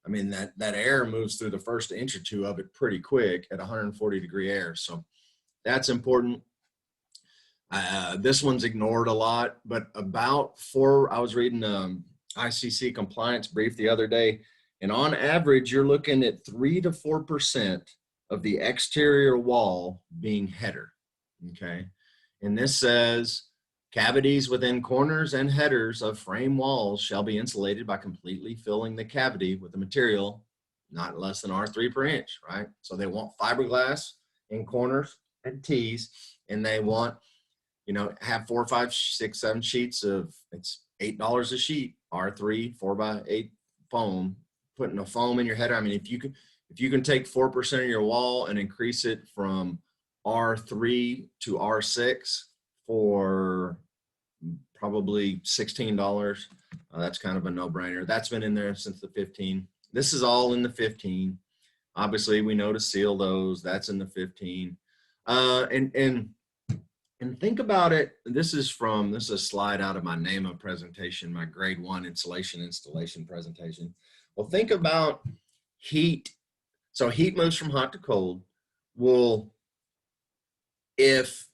I mean, that air moves through the first inch or two of it pretty quick at 140 degree air. So that's important. This one's ignored a lot, but I was reading ICC compliance brief the other day, and on average, you're looking at 3 to 4% of the exterior wall being header, okay? And this says, cavities within corners and headers of frame walls shall be insulated by completely filling the cavity with a material not less than R3 per inch, right? So they want fiberglass in corners and T's, and they want, you know, have 4, 5, 6, 7 sheets of, it's $8 a sheet, R3 4x8 foam, putting a foam in your header. I mean, if you can take 4% of your wall and increase it from R3 to R6 for probably $16, that's kind of a no-brainer. That's been in there since the 15. This is all in the 15. Obviously, we know to seal those. That's in the 15. And think about it. This is a slide out of my NAMA presentation, my grade 1 insulation installation presentation. Well, think about heat. So heat moves from hot to cold. Well, if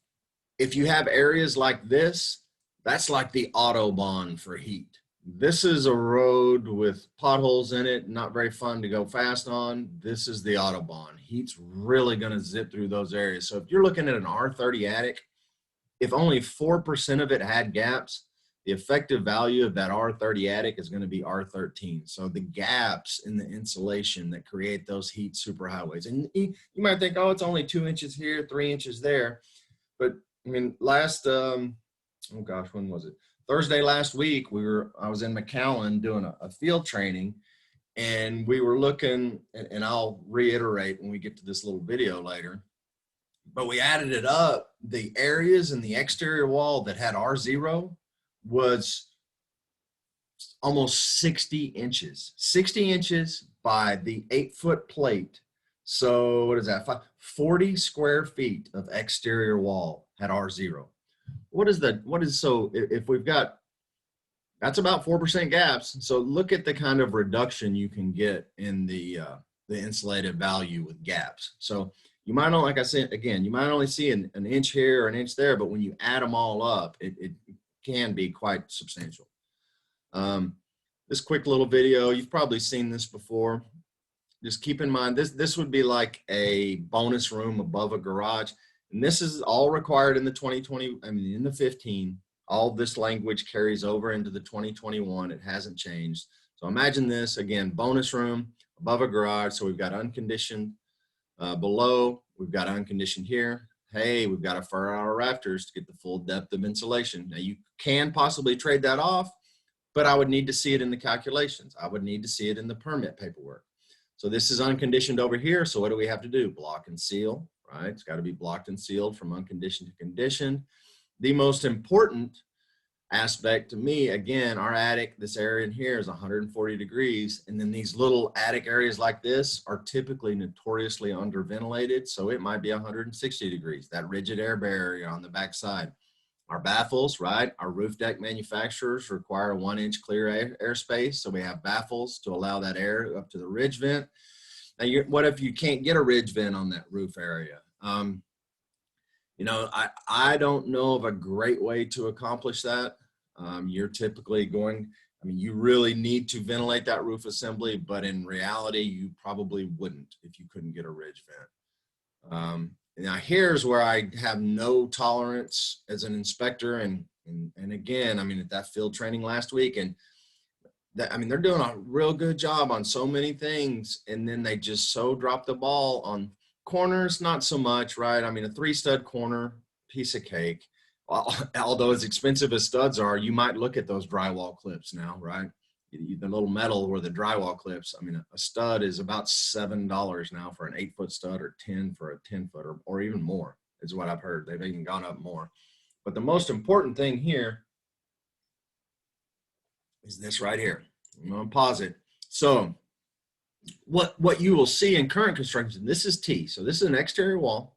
you have areas like this, that's like the Autobahn for heat. This is a road with potholes in it, not very fun to go fast on. This is the Autobahn. Heat's really going to zip through those areas. So if you're looking at an R30 attic, if only 4% of it had gaps, the effective value of that R30 attic is going to be R13. So the gaps in the insulation that create those heat superhighways. And you might think, oh, it's only 2 inches here, 3 inches there. But I mean, oh gosh, when was it? Thursday last week, I was in McAllen doing a field training, and we were looking, and I'll reiterate when we get to this little video later, but we added it up. The areas in the exterior wall that had R0 was almost 60 inches, 60 inches by the 8-foot plate. So what is that? 40 square feet of exterior wall had R0. So if we've got, that's about 4% gaps. So look at the kind of reduction you can get in the insulated value with gaps. So you might not, like I said, again, you might only see an inch here or an inch there, but when you add them all up, it can be quite substantial. This quick little video, you've probably seen this before. Just keep in mind, this would be like a bonus room above a garage. And this is all required in the 2020, in the 15. All this language carries over into the 2021. It hasn't changed. So imagine this, again, bonus room above a garage. So we've got unconditioned below, we've got unconditioned here. Hey, we've got a 4-hour rafters to get the full depth of insulation. Now you can possibly trade that off, but I would need to see it in the calculations. I would need to see it in the permit paperwork. So this is unconditioned over here. So what do we have to do? Block and seal, right? It's got to be blocked and sealed from unconditioned to conditioned. The most important aspect to me, again, our attic, this area in here is 140 degrees. And then these little attic areas like this are typically notoriously underventilated. So it might be 160 degrees, that rigid air barrier on the back side. Our baffles, right? Our roof deck manufacturers require a 1-inch clear airspace. So we have baffles to allow that air up to the ridge vent. Now, what if you can't get a ridge vent on that roof area? You know, I don't know of a great way to accomplish that. You're typically going, you really need to ventilate that roof assembly, but in reality, you probably wouldn't if you couldn't get a ridge vent. Now here's where I have no tolerance as an inspector. And again, I mean, at that field training last week, and that, I mean, they're doing a real good job on so many things. And then they just so drop the ball on corners, not so much, right? I mean, a 3-stud corner, piece of cake. Although as expensive as studs are, you might look at those drywall clips now, right? The little metal where the drywall clips, I mean, a stud is about $7 now for an 8-foot stud, or 10 for a 10-foot, or even more is what I've heard. They've even gone up more. But the most important thing here is this right here. I'm going to pause it. So what you will see in current construction, this is T. So this is an exterior wall,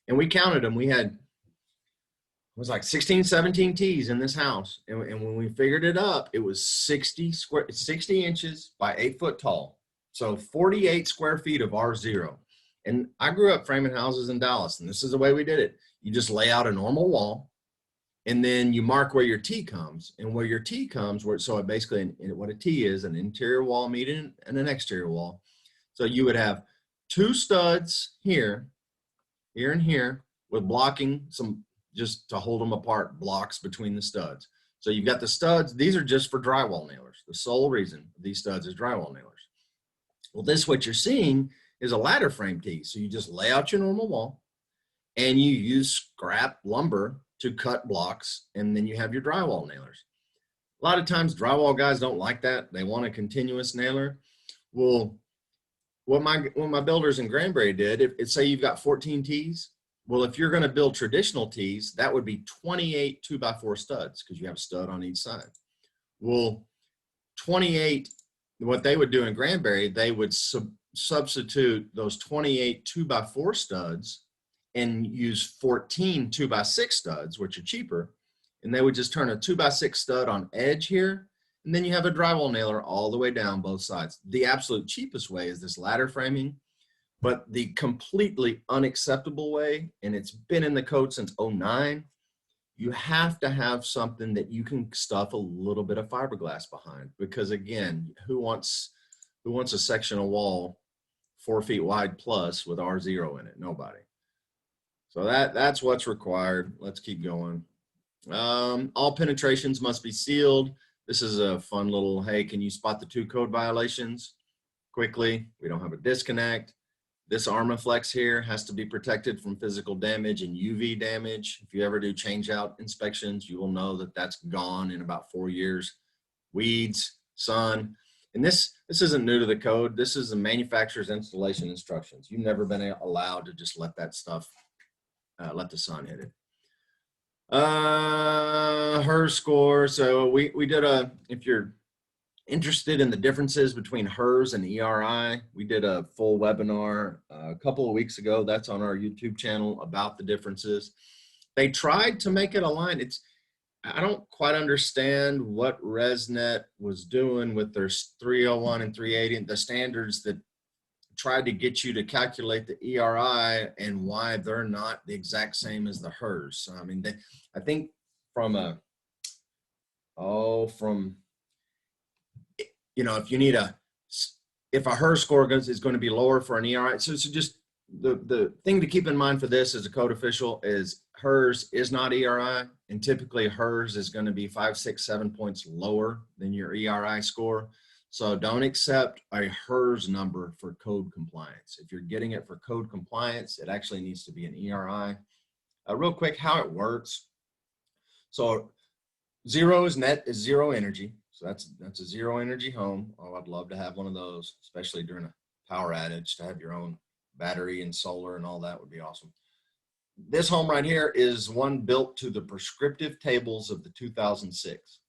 and we counted them. We had, it was like 16, 17 T's in this house. And when we figured it up, it was 60 inches by 8 foot tall. So 48 square feet of R0. And I grew up framing houses in Dallas, and this is the way we did it. You just lay out a normal wall, and then you mark where your T comes, and where your T comes, so it basically, what a T is, an interior wall meeting and an exterior wall. So you would have 2 studs here, here and here, with blocking, some just to hold them apart, blocks between the studs. So you've got the studs. These are just for drywall nailers. The sole reason these studs is drywall nailers. Well, what you're seeing is a ladder frame T. So you just lay out your normal wall, and you use scrap lumber to cut blocks, and then you have your drywall nailers. A lot of times drywall guys don't like that. They want a continuous nailer. Well, what my builders in Granbury did, if say you've got 14 T's, well, if you're going to build traditional T's, that would be 28 2x4 studs, because you have a stud on each side. Well, 28, what they would do in Granbury, they would substitute those 28 2x4 studs and use 14 2x6 studs, which are cheaper. And they would just turn a 2x6 stud on edge here, and then you have a drywall nailer all the way down both sides. The absolute cheapest way is this ladder framing. But the completely unacceptable way, and it's been in the code since '09, you have to have something that you can stuff a little bit of fiberglass behind. Because again, who wants a section of wall 4 feet wide plus with R0 in it? Nobody. So that's what's required. Let's keep going. All penetrations must be sealed. This is a fun little, hey, can you spot the 2 code violations quickly? We don't have a disconnect. This Armaflex here has to be protected from physical damage and UV damage. If you ever do change out inspections, you will know that that's gone in about 4 years. Weeds, sun, and this isn't new to the code. This is the manufacturer's installation instructions. You've never been allowed to just let that stuff, let the sun hit it. HERS score. So we did if you're interested in the differences between HERS and ERI, we did a full webinar a couple of weeks ago. That's on our YouTube channel about the differences. They tried to make it align. I don't quite understand what ResNet was doing with their 301 and 380, the standards that tried to get you to calculate the ERI, and why they're not the exact same as the HERS. I mean, I think if you need if a HERS score is going to be lower for an ERI, so just the thing to keep in mind for this as a code official is HERS is not ERI, and typically HERS is going to be 5, 6, 7 points lower than your ERI score. So don't accept a HERS number for code compliance. If you're getting it for code compliance, it actually needs to be an ERI. Real quick, how it works. So 0 is net, is 0 energy. So that's a 0 energy home. Oh, I'd love to have one of those, especially during a power outage, to have your own battery and solar and all that would be awesome. This home right here is one built to the prescriptive tables of the 2006.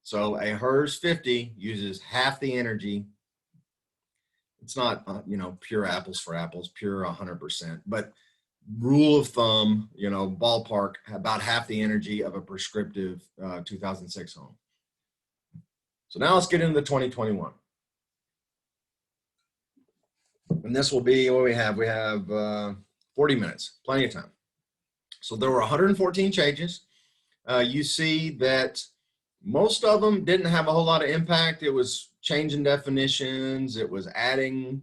So a HERS 50 uses half the energy. It's not, pure apples for apples, pure 100%, but rule of thumb, ballpark, about half the energy of a prescriptive 2006 home. So now let's get into the 2021. And this will be what we have. We have 40 minutes, plenty of time. So there were 114 changes. You see that most of them didn't have a whole lot of impact. It was changing definitions. It was adding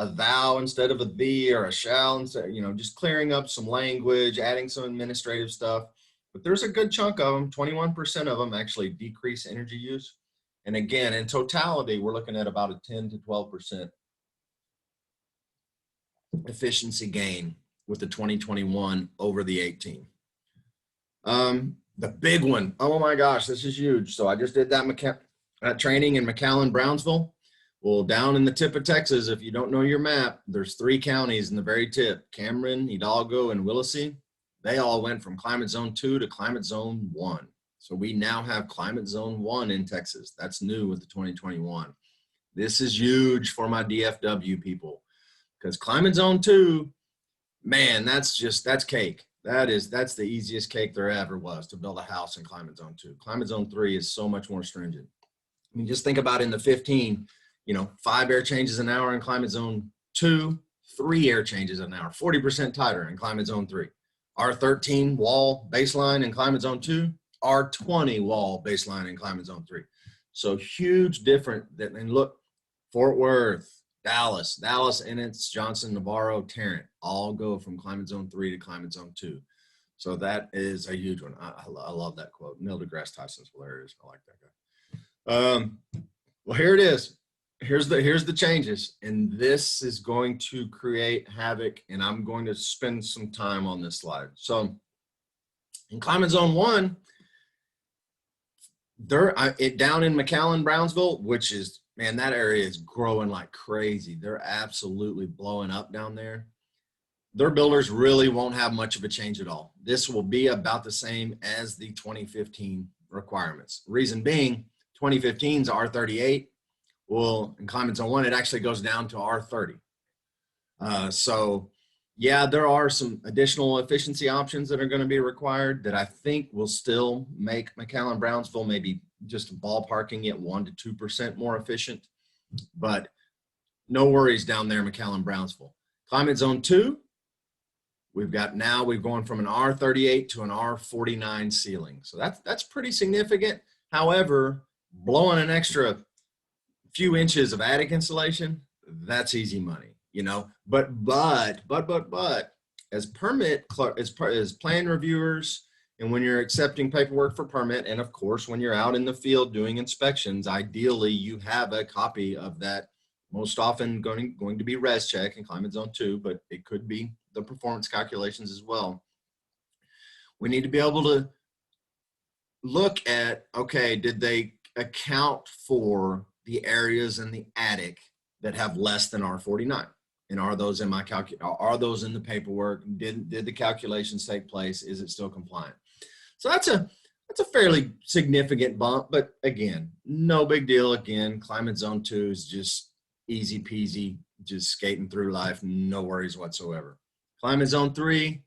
a thou instead of a thee or a shall, instead, you know, just clearing up some language, adding some administrative stuff. But there's a good chunk of them, 21% of them actually decrease energy use. And again, in totality, we're looking at about a 10 to 12% efficiency gain with the 2021 over the 18. The big one, oh my gosh, this is huge. So I just did that training in McAllen, Brownsville. Well, down in the tip of Texas, if you don't know your map, there's 3 counties in the very tip, Cameron, Hidalgo, and Willacy. They all went from climate zone 2 to climate zone 1. So we now have climate zone 1 in Texas. That's new with the 2021. This is huge for my DFW people, because climate zone 2, man, that's cake. That's the easiest cake there ever was to build a house in climate zone 2. Climate zone 3 is so much more stringent. I mean, just think about in the 15, you know, 5 air changes an hour in climate zone 2, 3 air changes an hour, 40% tighter in climate zone 3. R13 wall baseline in climate zone 2, R20 wall baseline in climate zone 3. So huge different. And look, Fort Worth, Dallas, Ennis, Johnson, Navarro, Tarrant, all go from climate zone 3 to climate zone 2. So that is a huge one. I love that quote. Neil deGrasse Tyson's hilarious. I like that guy. Well, here it is. Here's the changes, and this is going to create havoc, and I'm going to spend some time on this slide. So in climate zone 1, down in McAllen, Brownsville, which is, man, that area is growing like crazy. They're absolutely blowing up down there. Their builders really won't have much of a change at all. This will be about the same as the 2015 requirements. Reason being, 2015's R38. Well, in climate zone 1, it actually goes down to R30. So yeah, there are some additional efficiency options that are going to be required that I think will still make McAllen, Brownsville maybe just ballparking it 1 to 2% more efficient. But no worries down there, McAllen, Brownsville. Climate zone 2, we've gone from an R38 to an R49 ceiling. So that's pretty significant. However, blowing an extra few inches of attic insulation, that's easy money, you know. But as plan reviewers, and when you're accepting paperwork for permit, and of course when you're out in the field doing inspections, ideally you have a copy of that. Most often going to be res check in climate zone 2, but it could be the performance calculations as well. We need to be able to look at, okay, did they account for the areas in the attic that have less than R49? And are those in my are those in the paperwork? Did the calculations take place? Is it still compliant? So that's a fairly significant bump, but again, no big deal. Again, climate zone 2 is just easy peasy, just skating through life, no worries whatsoever. Climate zone 3,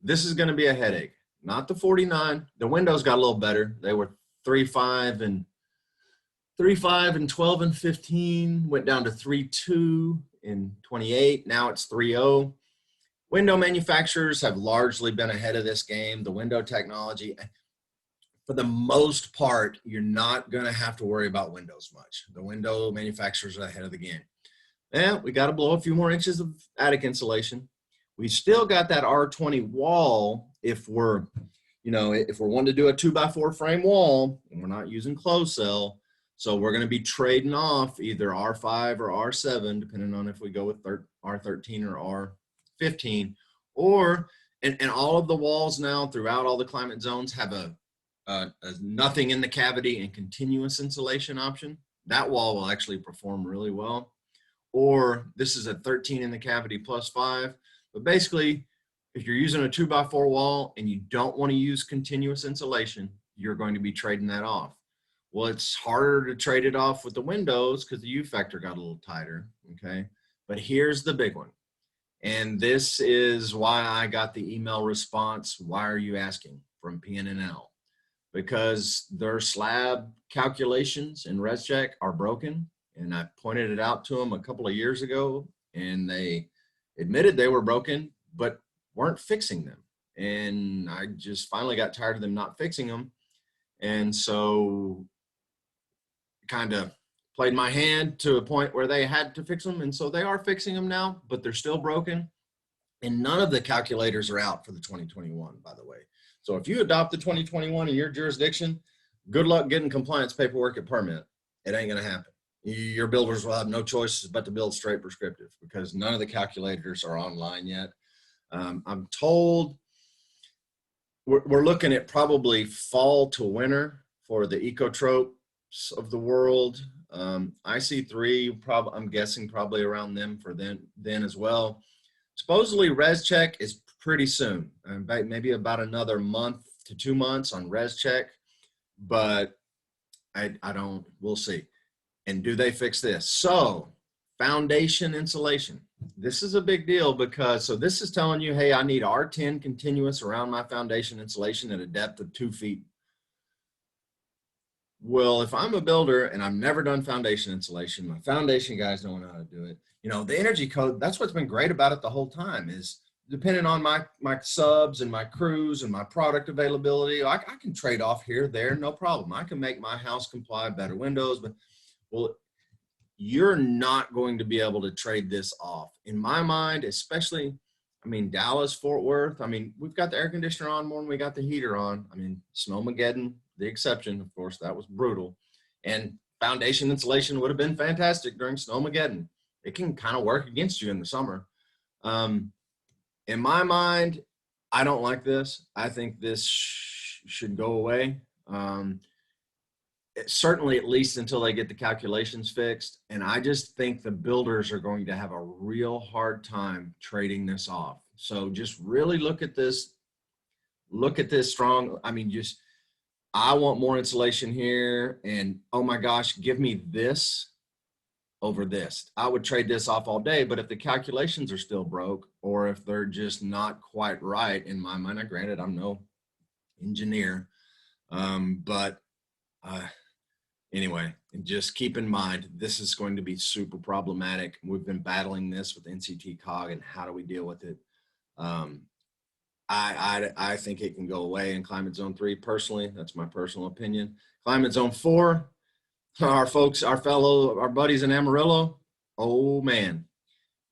this is going to be a headache. Not the 49. The windows got a little better. They were 3.5 and 12 and 15, went down to 3.2 in 28. Now it's 3.0. Window manufacturers have largely been ahead of this game. The window technology, for the most part, you're not going to have to worry about windows much. The window manufacturers are ahead of the game. And we got to blow a few more inches of attic insulation. We still got that R20 wall if we're wanting to do a 2x4 frame wall and we're not using closed cell. So we're going to be trading off either R5 or R7, depending on if we go with R13 or R15. And all of the walls now throughout all the climate zones have a nothing in the cavity and continuous insulation option. That wall will actually perform really well. Or this is a 13 in the cavity plus 5. But basically, if you're using a 2x4 wall and you don't want to use continuous insulation, you're going to be trading that off. Well, it's harder to trade it off with the windows because the U factor got a little tighter, okay? But here's the big one. And this is why I got the email response, why are you asking, from PNNL? Because their slab calculations in ResCheck are broken. And I pointed it out to them a couple of years ago, and they admitted they were broken, but weren't fixing them. And I just finally got tired of them not fixing them. And so kind of played my hand to a point where they had to fix them. And so they are fixing them now, but they're still broken. And none of the calculators are out for the 2021, by the way. So if you adopt the 2021 in your jurisdiction, good luck getting compliance paperwork at permit. It ain't going to happen. Your builders will have no choice but to build straight prescriptive because none of the calculators are online yet. I'm told we're looking at probably fall to winter for the ecotropes of the world. IC3, I'm guessing probably around them for then as well. Supposedly res check is pretty soon, maybe about another month to 2 months on res check, but we'll see. And do they fix this? So foundation insulation. This is a big deal because, so this is telling you, hey, I need R10 continuous around my foundation insulation at a depth of 2 feet. Well, if I'm a builder and I've never done foundation insulation, my foundation guys don't know how to do it. You know, the energy code, that's what's been great about it the whole time is depending on my subs and my crews and my product availability, I can trade off here, there, no problem. I can make my house comply, better windows, but well, you're not going to be able to trade this off. In my mind, especially, I mean, Dallas, Fort Worth, I mean, we've got the air conditioner on more than we got the heater on. I mean, Snowmageddon, the exception, of course, that was brutal. And foundation insulation would have been fantastic during Snowmageddon. It can kind of work against you in the summer. In my mind, I don't like this. I think this should go away. Certainly at least until they get the calculations fixed. And I just think the builders are going to have a real hard time trading this off. So just really look at this strong. I mean, I want more insulation here and oh my gosh, give me this over this. I would trade this off all day, but if the calculations are still broke or if they're just not quite right in my mind, granted, I'm no engineer, anyway, and just keep in mind, this is going to be super problematic. We've been battling this with NCT COG and how do we deal with it? I think it can go away in climate zone 3 personally. That's my personal opinion. Climate zone 4, our buddies in Amarillo, oh man,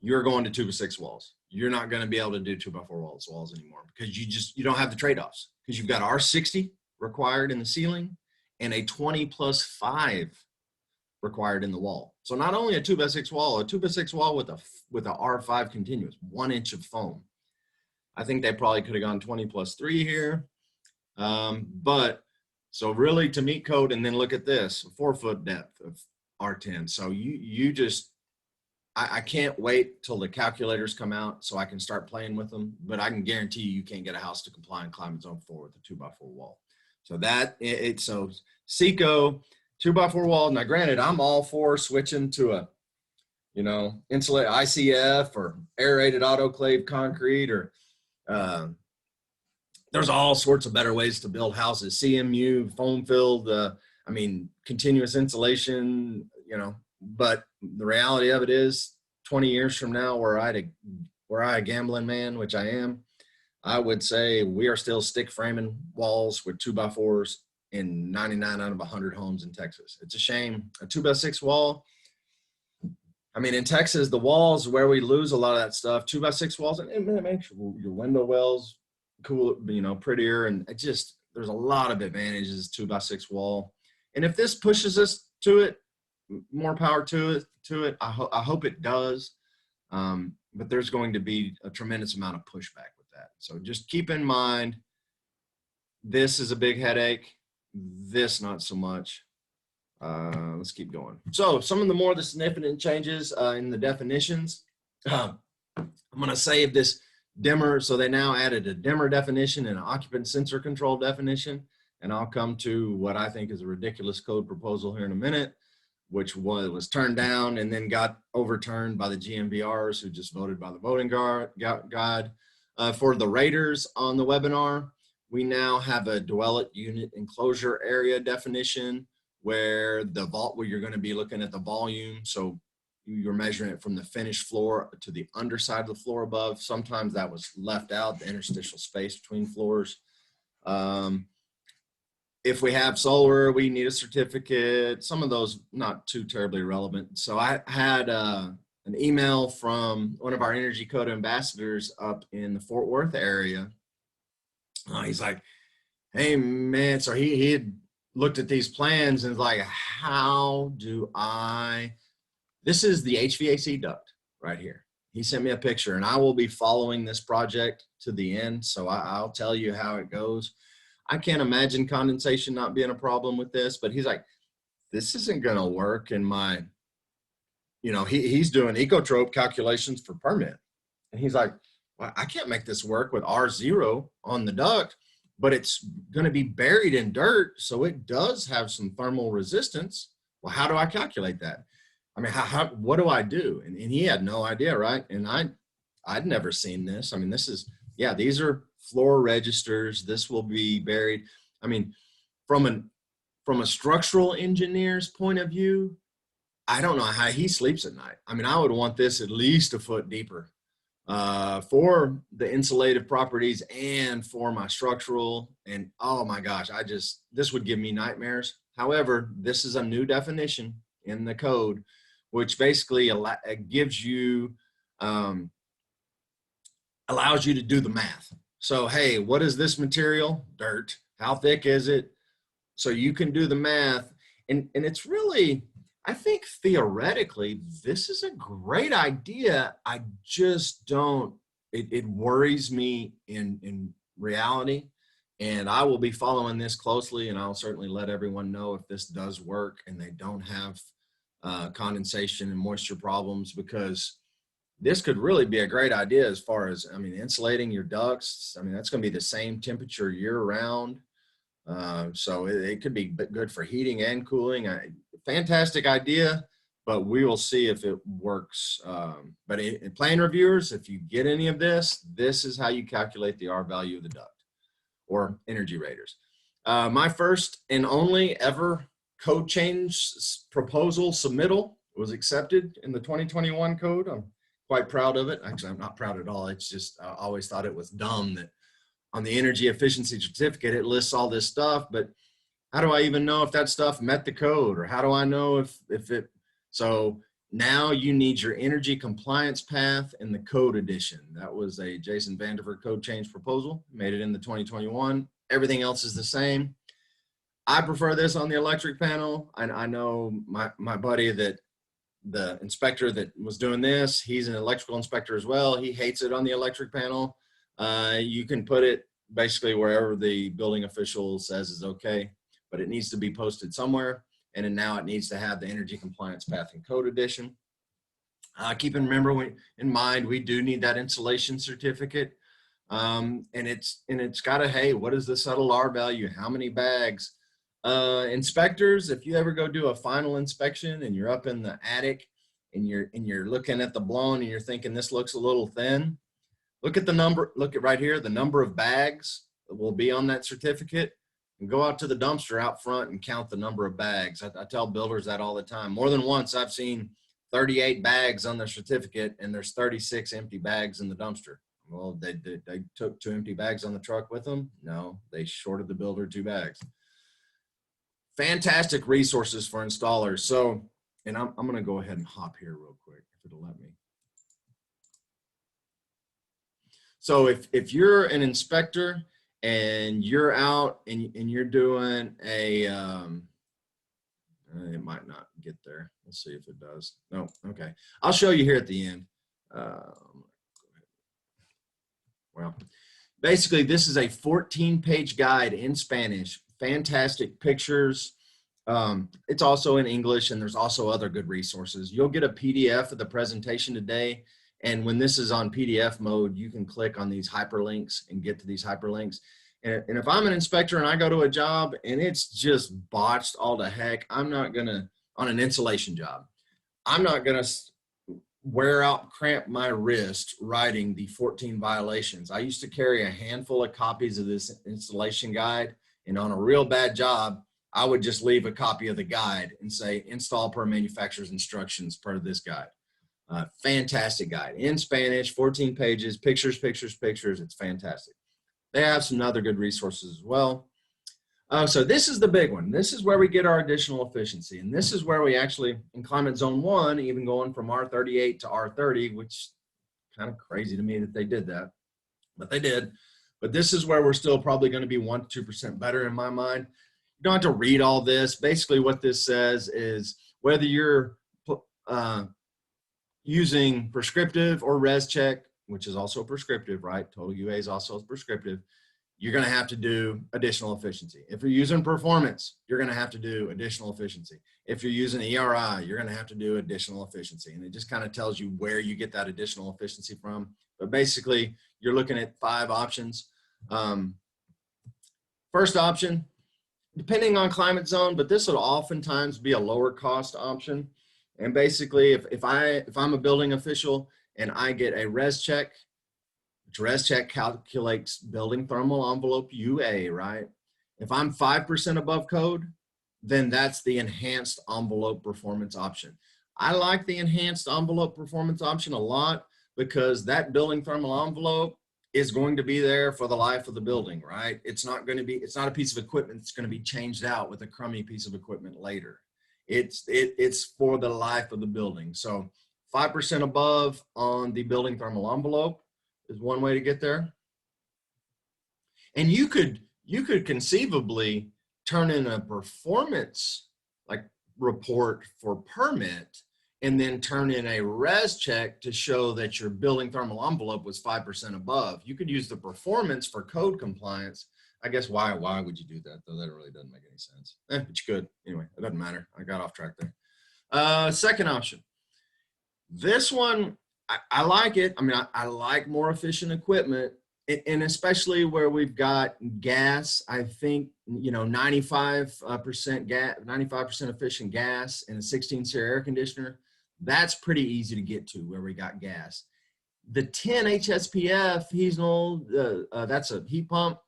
you're going to 2x6 walls. You're not going to be able to do 2x4 walls anymore because you don't have the trade-offs because you've got R60 required in the ceiling and a 20+5 required in the wall. So not only a 2x6 wall, a 2x6 wall with a R5 continuous, 1 inch of foam. I think they probably could have gone 20+3 here. But so really to meet code, and then look at this, 4-foot depth of R10. So I can't wait till the calculators come out so I can start playing with them, but I can guarantee you can't get a house to comply in climate zone 4 with a 2x4 wall. So so SECO 2x4 wall. Now granted, I'm all for switching to a, insulated ICF or aerated autoclave concrete or there's all sorts of better ways to build houses, CMU, foam filled, continuous insulation, but the reality of it is 20 years from now, were I a gambling man, which I am, I would say we are still stick framing walls with 2x4s in 99 out of 100 homes in Texas. It's a shame. A 2x6 wall, in Texas, the walls where we lose a lot of that stuff, 2x6 walls, and it makes your window wells cool, prettier. And there's a lot of advantages 2x6 wall. And if this pushes us to it, more power to it. I hope it does. But there's going to be a tremendous amount of pushback with that. So just keep in mind, this is a big headache. This, not so much. Let's keep going. So some of the significant changes in the definitions. I'm going to save this dimmer. So they now added a dimmer definition and an occupant sensor control definition. And I'll come to what I think is a ridiculous code proposal here in a minute, which was turned down and then got overturned by the GMVRs who just voted by the voting guide. For the raters on the webinar, we now have a dwellet unit enclosure area definition where you're going to be looking at the volume. So you're measuring it from the finished floor to the underside of the floor above. Sometimes that was left out, the interstitial space between floors. if we have solar, we need a certificate. Some of those not too terribly relevant. So I had an email from one of our energy code ambassadors up in the Fort Worth area. He's like, hey man, so he had looked at these plans and was like, how do this is the HVAC duct right here. He sent me a picture, and I will be following this project to the end. So I'll tell you how it goes. I can't imagine condensation not being a problem with this, but he's like, this isn't going to work in my, he's doing ecotrope calculations for permit. And he's like, well, I can't make this work with R0 on the duct, but it's going to be buried in dirt. So it does have some thermal resistance. Well, how do I calculate that? I mean, what do I do? And he had no idea, right? And I'd never seen this. I mean, these are floor registers. This will be buried. I mean, from a structural engineer's point of view, I don't know how he sleeps at night. I mean, I would want this at least a foot deeper for the insulative properties and for my structural. And oh my gosh, this would give me nightmares. However, this is a new definition in the code, which basically gives you, allows you to do the math. So, hey, what is this material? Dirt. How thick is it? So you can do the math. And it's really, I think theoretically, this is a great idea. I just don't, it worries me in reality. And I will be following this closely, and I'll certainly let everyone know if this does work and they don't have condensation and moisture problems, because this could really be a great idea as far as, I mean, insulating your ducts. I mean, that's going to be the same temperature year round. So it could be good for heating and cooling. Fantastic idea, but we will see if it works. But in plan reviewers, if you get any of this, this is how you calculate the R value of the duct, or energy raters. My first and only ever code change proposal submittal was accepted in the 2021 code. I'm quite proud of it. Actually, I'm not proud at all. It's just, I always thought it was dumb that on the energy efficiency certificate, it lists all this stuff, but how do I even know if that stuff met the code? Or how do I know if it, so now you need your energy compliance path in the code edition. That was a Jason Vandever code change proposal, made it in the 2021. Everything else is the same. I prefer this on the electric panel. I know my buddy, that the inspector that was doing this, he's an electrical inspector as well. He hates it on the electric panel. You can put it basically wherever the building official says is okay, but it needs to be posted somewhere. And then now it needs to have the energy compliance path and code edition. Keep in mind, we do need that insulation certificate. And it's got a, hey, what is the settled R value? How many bags? Inspectors, if you ever go do a final inspection and you're up in the attic and you're looking at the blown and you're thinking this looks a little thin, look at the number, look at right here, the number of bags that will be on that certificate, and go out to the dumpster out front and count the number of bags. I tell builders that all the time. More than once I've seen 38 bags on their certificate and there's 36 empty bags in the dumpster. Well, they took 2 empty bags on the truck with them? No, they shorted the builder 2 bags. Fantastic resources for installers. So, and I'm going to go ahead and hop here real quick if it'll let me. So if you're an inspector and you're out and you're doing a, it might not get there. Let's see if it does. No, okay. I'll show you here at the end. Well, basically this is a 14-page guide in Spanish. Fantastic pictures. It's also in English, and there's also other good resources. You'll get a PDF of the presentation today. And when this is on PDF mode, you can click on these hyperlinks and get to these hyperlinks. And if I'm an inspector and I go to a job and it's just botched all to heck, I'm not gonna, on an insulation job, I'm not gonna cramp my wrist writing the 14 violations. I used to carry a handful of copies of this installation guide, and on a real bad job, I would just leave a copy of the guide and say, install per manufacturer's instructions per this guide. Fantastic guide in Spanish, 14 pages, pictures, pictures, pictures. It's fantastic. They have some other good resources as well. So this is the big one. This is where we get our additional efficiency. And this is where we actually, in climate zone 1, even going from R38 to R30, which kind of crazy to me that they did that, but they did. But this is where we're still probably going to be 1% to 2% better in my mind. You don't have to read all this. Basically what this says is whether you're using prescriptive or res check, which is also prescriptive, right? Total UA is also prescriptive. You're going to have to do additional efficiency. If you're using performance, you're going to have to do additional efficiency. If you're using ERI, you're going to have to do additional efficiency. And it just kind of tells you where you get that additional efficiency from. But basically, you're looking at 5 options. First option, depending on climate zone, but this will oftentimes be a lower cost option. And basically, if I'm a building official and I get a res check, which res check calculates building thermal envelope UA, right? If I'm 5% above code, then that's the enhanced envelope performance option. I like the enhanced envelope performance option a lot because that building thermal envelope is going to be there for the life of the building, right? It's not a piece of equipment that's going to be changed out with a crummy piece of equipment later. It's for the life of the building. So 5% above on the building thermal envelope is one way to get there. And you could conceivably turn in a performance like report for permit and then turn in a res check to show that your building thermal envelope was 5% above. You could use the performance for code compliance. I guess why would you do that though? That really doesn't make any sense. But you could. Anyway, it doesn't matter. I got off track there. Second option. This one, I like it. I mean, I like more efficient equipment, and especially where we've got gas. I think, 95% gas, 95% efficient gas in a 16 SEER air conditioner. That's pretty easy to get to where we got gas. The 10 HSPF, that's a heat pump.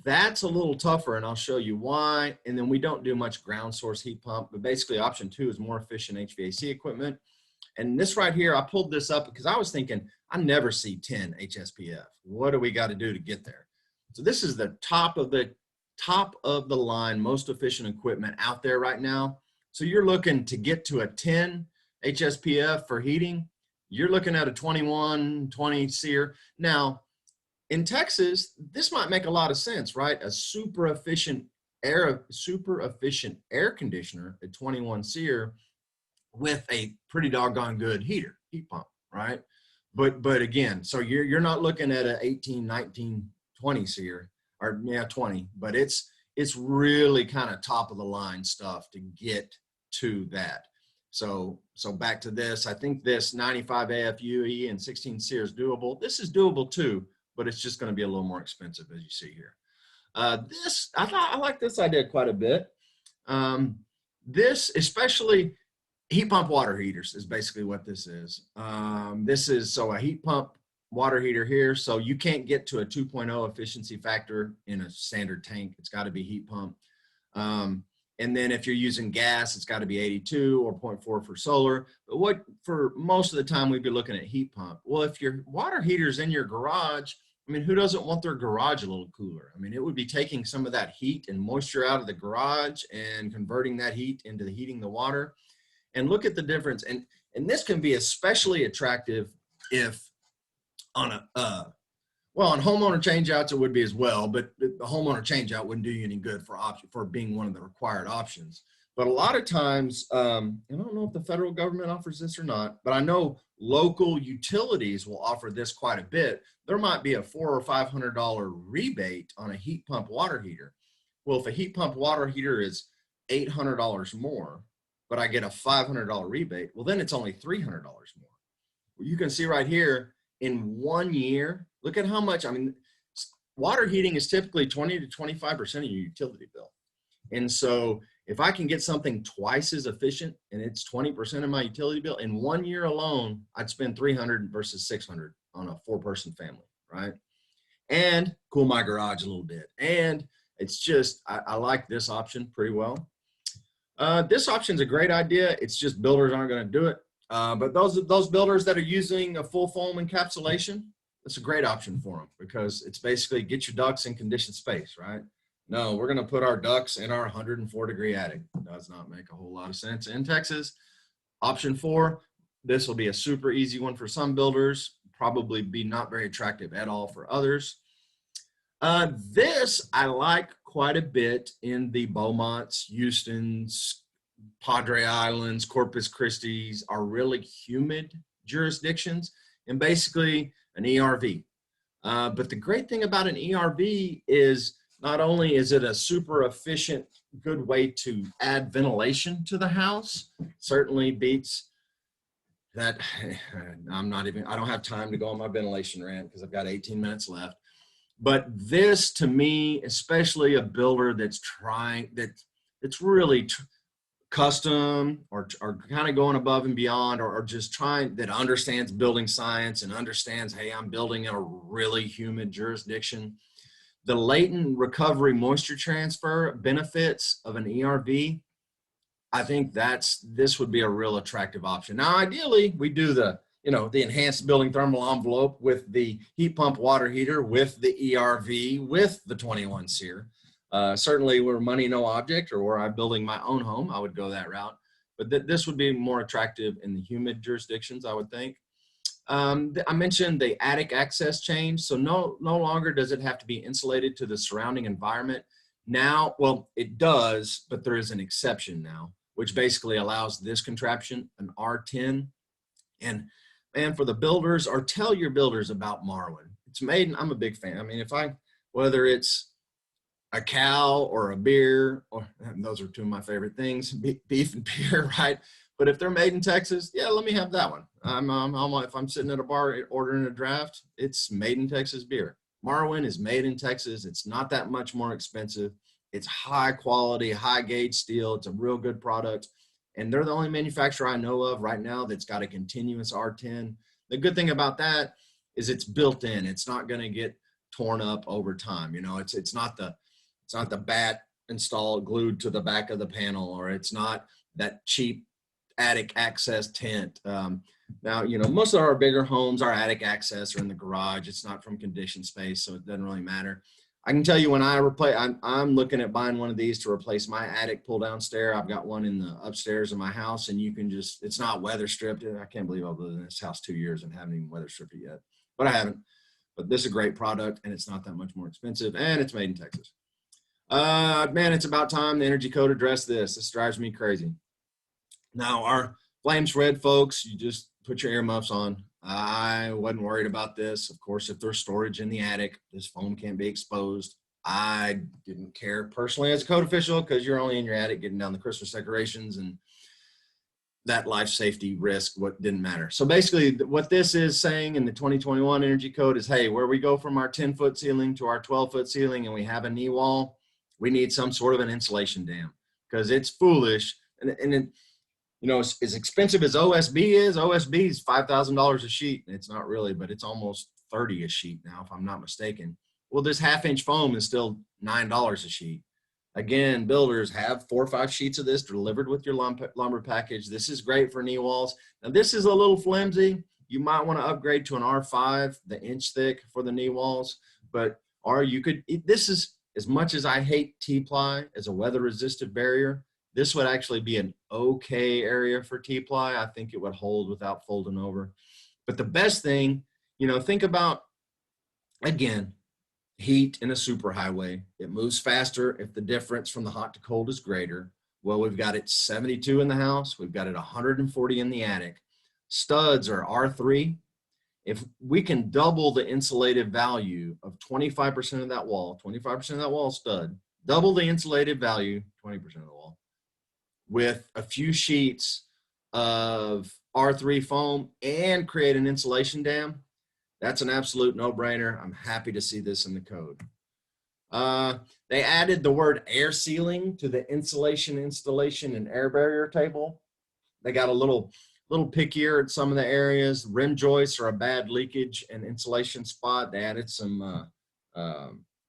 That's a little tougher, and I'll show you why. And then we don't do much ground source heat pump, but basically option 2 is more efficient HVAC equipment. And this right here, I pulled this up because I was thinking, I never see 10 HSPF. What do we got to do to get there? So this is the top of the line, most efficient equipment out there right now. So you're looking to get to a 10 HSPF for heating. You're looking at a 21, 20 SEER. Now, in Texas, this might make a lot of sense, right? A super efficient air conditioner at 21 SEER with a pretty doggone good heat pump, right? But again, so you're not looking at a 18, 19, 20 SEER, or 20, but it's really kind of top of the line stuff to get to that. So back to this, I think this 95 AFUE and 16 SEER is doable. This is doable too, but it's just going to be a little more expensive, as you see here. I like this idea quite a bit. This, especially heat pump water heaters, is basically what this is. This is a heat pump water heater here. So you can't get to a 2.0 efficiency factor in a standard tank. It's got to be heat pump. And then if you're using gas, it's got to be 82 or 0.4 for solar. But for most of the time, we'd be looking at heat pump. Well, if your water heater's in your garage, I mean, who doesn't want their garage a little cooler? I mean, it would be taking some of that heat and moisture out of the garage and converting that heat into heating the water. And look at the difference. And this can be especially attractive if on on homeowner changeouts, it would be as well, but the homeowner changeout wouldn't do you any good for being one of the required options. But a lot of times, I don't know if the federal government offers this or not, but I know local utilities will offer this quite a bit. There might be a $400 or $500 rebate on a heat pump water heater. Well, if a heat pump water heater is $800 more, but I get a $500 rebate, well, then it's only $300 more. Well, you can see right here, in 1 year, look at how much, I mean, water heating is typically 20 to 25% of your utility bill. And so if I can get something twice as efficient and it's 20% of my utility bill, in 1 year alone, I'd spend $300 versus $600 on a 4-person family, right? And cool my garage a little bit. And it's just, I like this option pretty well. This option is a great idea. It's just builders aren't going to do it. But those builders that are using a full foam encapsulation, that's a great option for them because it's basically get your ducts in conditioned space, right? No, we're going to put our ducks in our 104-degree attic. Does not make a whole lot of sense in Texas. Option 4, this will be a super easy one for some builders, probably be not very attractive at all for others. This I like quite a bit in the Beaumonts, Houstons, Padre Islands, Corpus Christi's are really humid jurisdictions, and basically an ERV. But the great thing about an ERV is not only is it a super efficient, good way to add ventilation to the house, certainly beats that. I don't have time to go on my ventilation rant because I've got 18 minutes left. But this, to me, especially a builder that's trying, it's really custom or kind of going above and beyond, or just trying, that understands building science and understands, hey, I'm building in a really humid jurisdiction. The latent recovery moisture transfer benefits of an ERV, I think this would be a real attractive option. Now, ideally, we do the enhanced building thermal envelope with the heat pump water heater, with the ERV, with the 21 SEER. Certainly, where money no object, or where I'm building my own home, I would go that route. But this would be more attractive in the humid jurisdictions, I would think. I mentioned the attic access change. So no longer does it have to be insulated to the surrounding environment. Now, well, it does, but there is an exception now, which basically allows this contraption, an R10. And for the builders, or tell your builders about Marwin. It's made, I'm a big fan. I mean, whether it's a cow or a beer, or those are two of my favorite things, beef and beer, right? But if they're made in Texas, yeah, let me have that one. If I'm sitting at a bar ordering a draft, it's made in Texas beer. Marwin is made in Texas. It's not that much more expensive. It's high quality, high gauge steel. It's a real good product. And they're the only manufacturer I know of right now that's got a continuous R10. The good thing about that is it's built in. It's not going to get torn up over time. It's not the bat installed glued to the back of the panel, or it's not that cheap attic access tent. Now, most of our bigger homes, our attic access are in the garage. It's not from conditioned space, so it doesn't really matter. I can tell you when I'm looking at buying one of these to replace my attic pull down stair. I've got one in the upstairs of my house, and it's not weather stripped. I can't believe I've lived in this house 2 years and haven't even weather stripped it yet, but I haven't. But this is a great product, and it's not that much more expensive, and it's made in Texas. Man, it's about time the Energy Code addressed this. This drives me crazy. Now, our flames red folks, you just put your earmuffs on. I wasn't worried about this. Of course, if there's storage in the attic, this foam can't be exposed. I didn't care personally as a code official, because you're only in your attic getting down the Christmas decorations, and that life safety risk, what didn't matter. So basically what this is saying in the 2021 Energy Code is, hey, where we go from our 10-foot ceiling to our 12-foot ceiling and we have a knee wall, we need some sort of an insulation dam, because it's foolish. And it, as expensive as OSB is $5,000 a sheet. It's not really, but it's almost 30 a sheet now, if I'm not mistaken. Well, this 1/2-inch foam is still $9 a sheet. Again, builders, have 4 or 5 sheets of this delivered with your lumber package. This is great for knee walls. Now, this is a little flimsy. You might want to upgrade to an R5, the inch thick for the knee walls. This is, as much as I hate T-ply as a weather-resistant barrier, this would actually be an okay area for T-ply. I think it would hold without folding over. But the best thing, think about, again, heat in a superhighway. It moves faster if the difference from the hot to cold is greater. Well, we've got it 72 in the house. We've got it 140 in the attic. Studs are R3. If we can double the insulated value of 25% of that wall, 25% of that wall stud, double the insulated value, 20% of the wall, with a few sheets of R3 foam and create an insulation dam, that's an absolute no-brainer. I'm happy to see this in the code. They added the word air sealing to the insulation, installation, and air barrier table. They got a little pickier at some of the areas. Rim joists are a bad leakage and insulation spot. They added some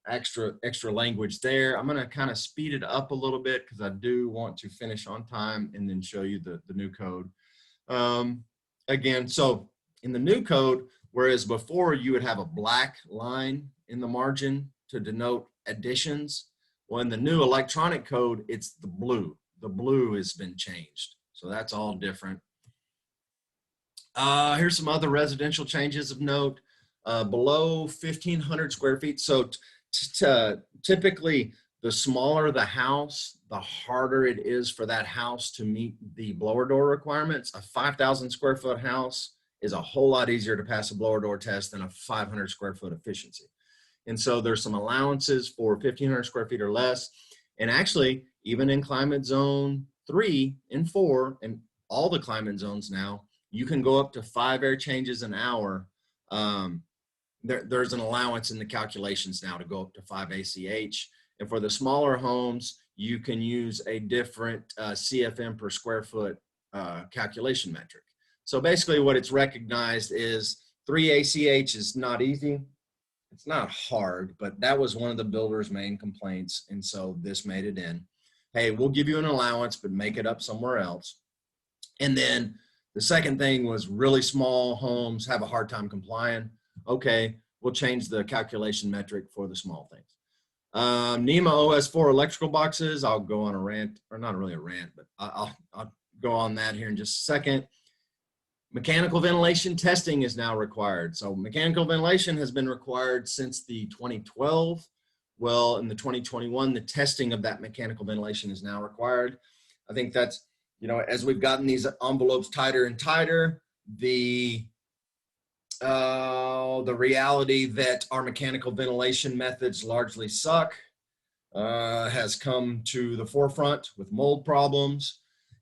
extra language there. I'm going to kind of speed it up a little bit because I do want to finish on time and then show you the new code. Again, so in the new code, whereas before you would have a black line in the margin to denote additions, Well, in the new electronic code, it's the blue. The blue has been changed. So that's all different. Here's some other residential changes of note. Below 1,500 square feet. So typically, the smaller the house, the harder it is for that house to meet the blower door requirements. A 5,000 square foot house is a whole lot easier to pass a blower door test than a 500 square foot efficiency. And so there's some allowances for 1,500 square feet or less. And actually, even in climate zone 3 and 4, and all the climate zones now, you can go up to 5 air changes an hour. There's an allowance in the calculations now to go up to 5 ACH. And for the smaller homes, you can use a different CFM per square foot calculation metric. So basically what it's recognized is 3 ACH is not easy. It's not hard, but that was one of the builder's main complaints. And so this made it in. Hey, we'll give you an allowance, but make it up somewhere else. And then the second thing was really small homes have a hard time complying. Okay, we'll change the calculation metric for the small things. NEMA OS4 electrical boxes, I'll go on a rant, or not really a rant, but I'll go on that here in just a second. Mechanical ventilation testing is now required. So mechanical ventilation has been required since the 2012. Well, in the 2021, the testing of that mechanical ventilation is now required. I think that's, you know, as we've gotten these envelopes tighter and tighter, the reality that our mechanical ventilation methods largely suck has come to the forefront with mold problems,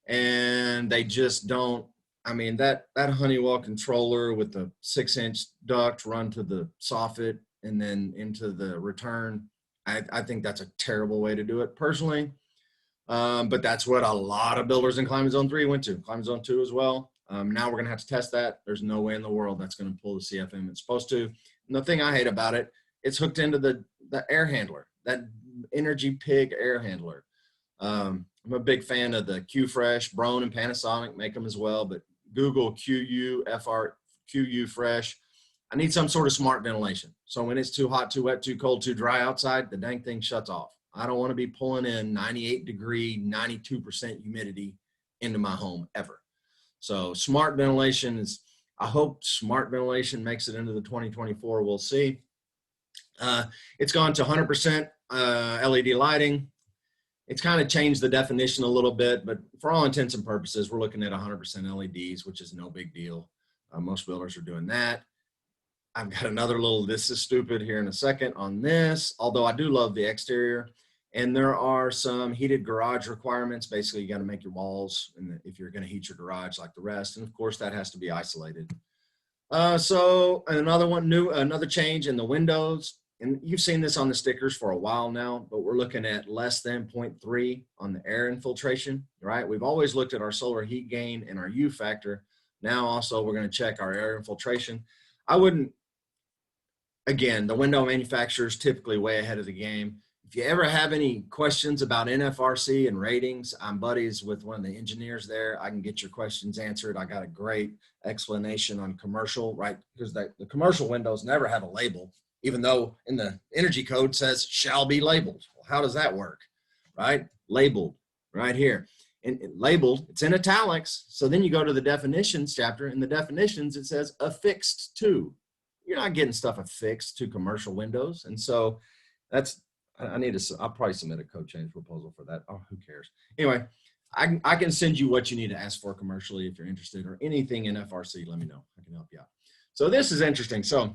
and they just don't. I mean, that Honeywell controller with the 6-inch duct run to the soffit and then into the return, I think that's a terrible way to do it personally. But that's what a lot of builders in Climate Zone 3 went to. Climate Zone 2 as well. Now we're going to have to test that. There's no way in the world that's going to pull the CFM it's supposed to. And the thing I hate about it, it's hooked into the air handler, that Energy Pig air handler. I'm a big fan of the Q-Fresh. Brown and Panasonic make them as well, but Google QU Fresh. I need some sort of smart ventilation. So when it's too hot, too wet, too cold, too dry outside, the dang thing shuts off. I don't want to be pulling in 98 degree, 92% humidity into my home ever. So smart ventilation is, I hope smart ventilation makes it into the 2024. We'll see. It's gone to 100% LED lighting. It's kind of changed the definition a little bit, but for all intents and purposes, we're looking at 100% LEDs, which is no big deal. Most builders are doing that. I've got another little, this is stupid here in a second on this, although I do love the exterior. And there are some heated garage requirements. Basically, you got to make your walls, and if you're going to heat your garage like the rest, and of course that has to be isolated. So another change in the windows, and you've seen this on the stickers for a while now, but we're looking at less than 0.3 on the air infiltration, right? We've always looked at our solar heat gain and our U factor. Now also we're going to check our air infiltration. I wouldn't, again, the window manufacturers typically way ahead of the game. If you ever have any questions about NFRC and ratings, I'm buddies with one of the engineers there. I can get your questions answered. I got a great explanation on commercial, right? Because the commercial windows never have a label, even though in the energy code says shall be labeled. Well, how does that work, right? Labeled right here. And labeled, it's in italics. So then you go to the definitions chapter. In the definitions, it says affixed to. You're not getting stuff affixed to commercial windows. And so that's, I'll probably submit a code change proposal for that. Oh, who cares? Anyway, I can send you what you need to ask for commercially if you're interested, or anything in FRC, let me know. I can help you out. So this is interesting. So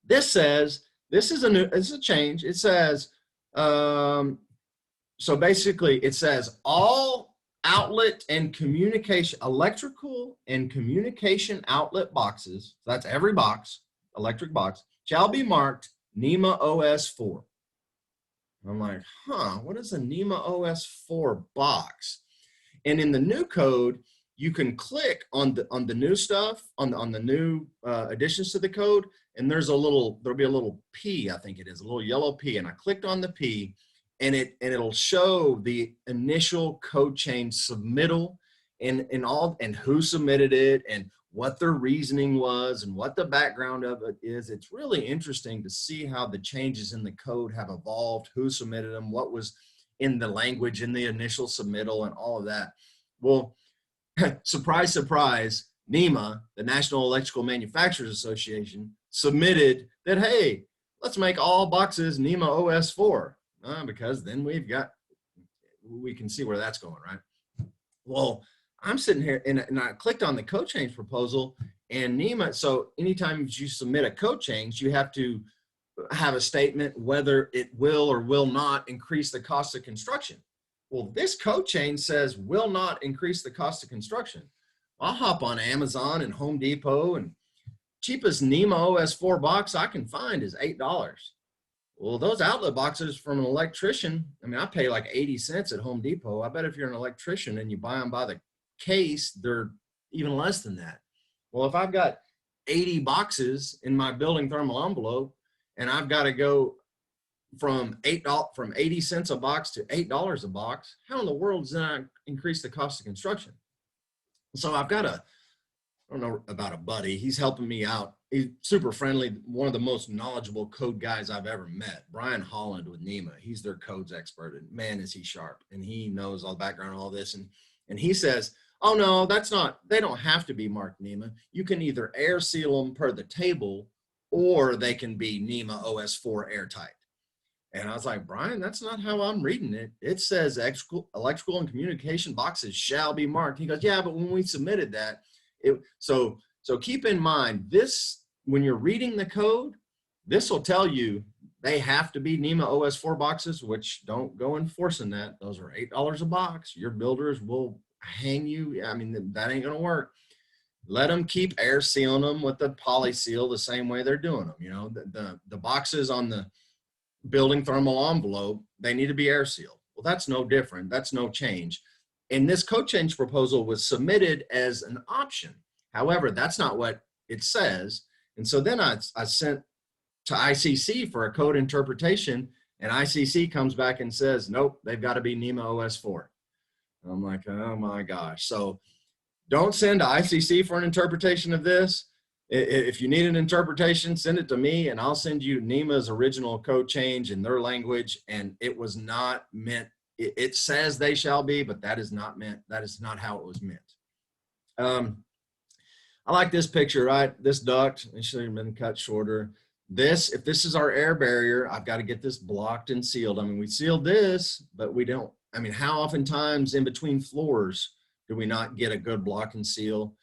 this says, it's a change. It says, so basically it says all outlet and communication, electrical and communication outlet boxes, so that's every box, electric box, shall be marked NEMA OS4. I'm like, what is a NEMA OS4 box? And in the new code, you can click on the new stuff, on the new additions to the code, and there'll be a little P, I think it is, a little yellow P, and I clicked on the P, and it'll show the initial code change submittal and who submitted it and what their reasoning was and what the background of it is. It's really interesting to see how the changes in the code have evolved, who submitted them, what was in the language in the initial submittal, and all of that. Well, surprise, surprise, NEMA, the National Electrical Manufacturers Association, submitted that, hey, let's make all boxes NEMA OS 4, because then we can see where that's going, right? Well, I'm sitting here and I clicked on the code change proposal, and NEMA, so anytime you submit a code change, you have to have a statement whether it will or will not increase the cost of construction. Well, this code change says will not increase the cost of construction. I'll hop on Amazon and Home Depot, and cheapest NEMA OS 4 box I can find is $8. Well, those outlet boxes from an electrician, I mean, I pay like 80 cents at Home Depot. I bet if you're an electrician and you buy them by the case, they're even less than that. Well, if I've got 80 boxes in my building thermal envelope, and I've got to go from 80 cents a box to $8 a box, how in the world does that increase the cost of construction? So I've got I don't know about a buddy. He's helping me out. He's super friendly. One of the most knowledgeable code guys I've ever met, Brian Holland with NEMA. He's their codes expert, and man, is he sharp. And he knows all the background, all this. And he says, oh no, they don't have to be marked NEMA. You can either air seal them per the table, or they can be NEMA OS 4 airtight. And I was like, Brian, that's not how I'm reading it. It says electrical and communication boxes shall be marked. He goes, yeah, but when we submitted that, so keep in mind this, when you're reading the code, this will tell you they have to be NEMA OS 4 boxes, which don't go enforcing that. Those are $8 a box. Your builders will hang you. I mean, that ain't going to work. Let them keep air sealing them with the poly seal the same way they're doing them. You know, the boxes on the building thermal envelope, they need to be air sealed. Well, that's no different. That's no change. And this code change proposal was submitted as an option. However, that's not what it says. And so then I sent to ICC for a code interpretation, and ICC comes back and says, nope, they've got to be NEMA OS 4. And I'm like, oh my gosh. So don't send to ICC for an interpretation of this. If you need an interpretation, send it to me, and I'll send you NEMA's original code change in their language. And it was not meant, it says they shall be, but that is not meant. That is not how it was meant. I like this picture, right? This duct, it should have been cut shorter. If this is our air barrier, I've got to get this blocked and sealed. I mean, we sealed this, but we don't. I mean, how oftentimes in between floors do we not get a good block and seal?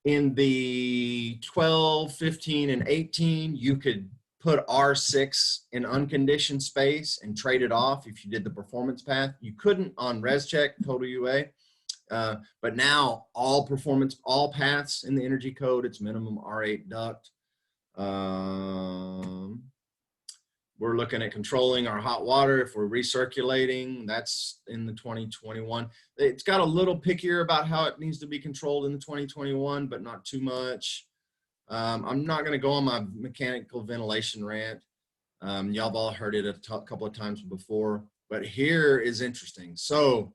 In the 12, 15, and 18, you could put R6 in unconditioned space and trade it off if you did the performance path. You couldn't on ResCheck, Total UA. But now all paths in the energy code, it's minimum R8 duct. We're looking at controlling our hot water if we're recirculating. That's in the 2021. It's got a little pickier about how it needs to be controlled in the 2021, but not too much. I'm not going to go on my mechanical ventilation rant. Y'all have all heard it a couple of times before, but here is interesting. So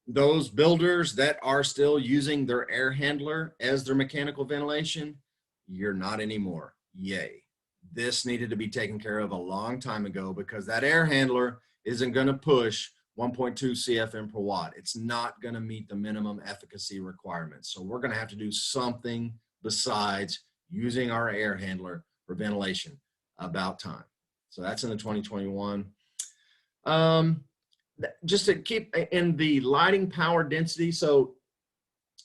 those builders that are still using their air handler as their mechanical ventilation, you're not anymore. Yay. This needed to be taken care of a long time ago, because that air handler isn't going to push 1.2 CFM per watt. It's not going to meet the minimum efficacy requirements. So we're going to have to do something besides using our air handler for ventilation. About time. So that's in the 2021. Just to keep in the lighting power density, so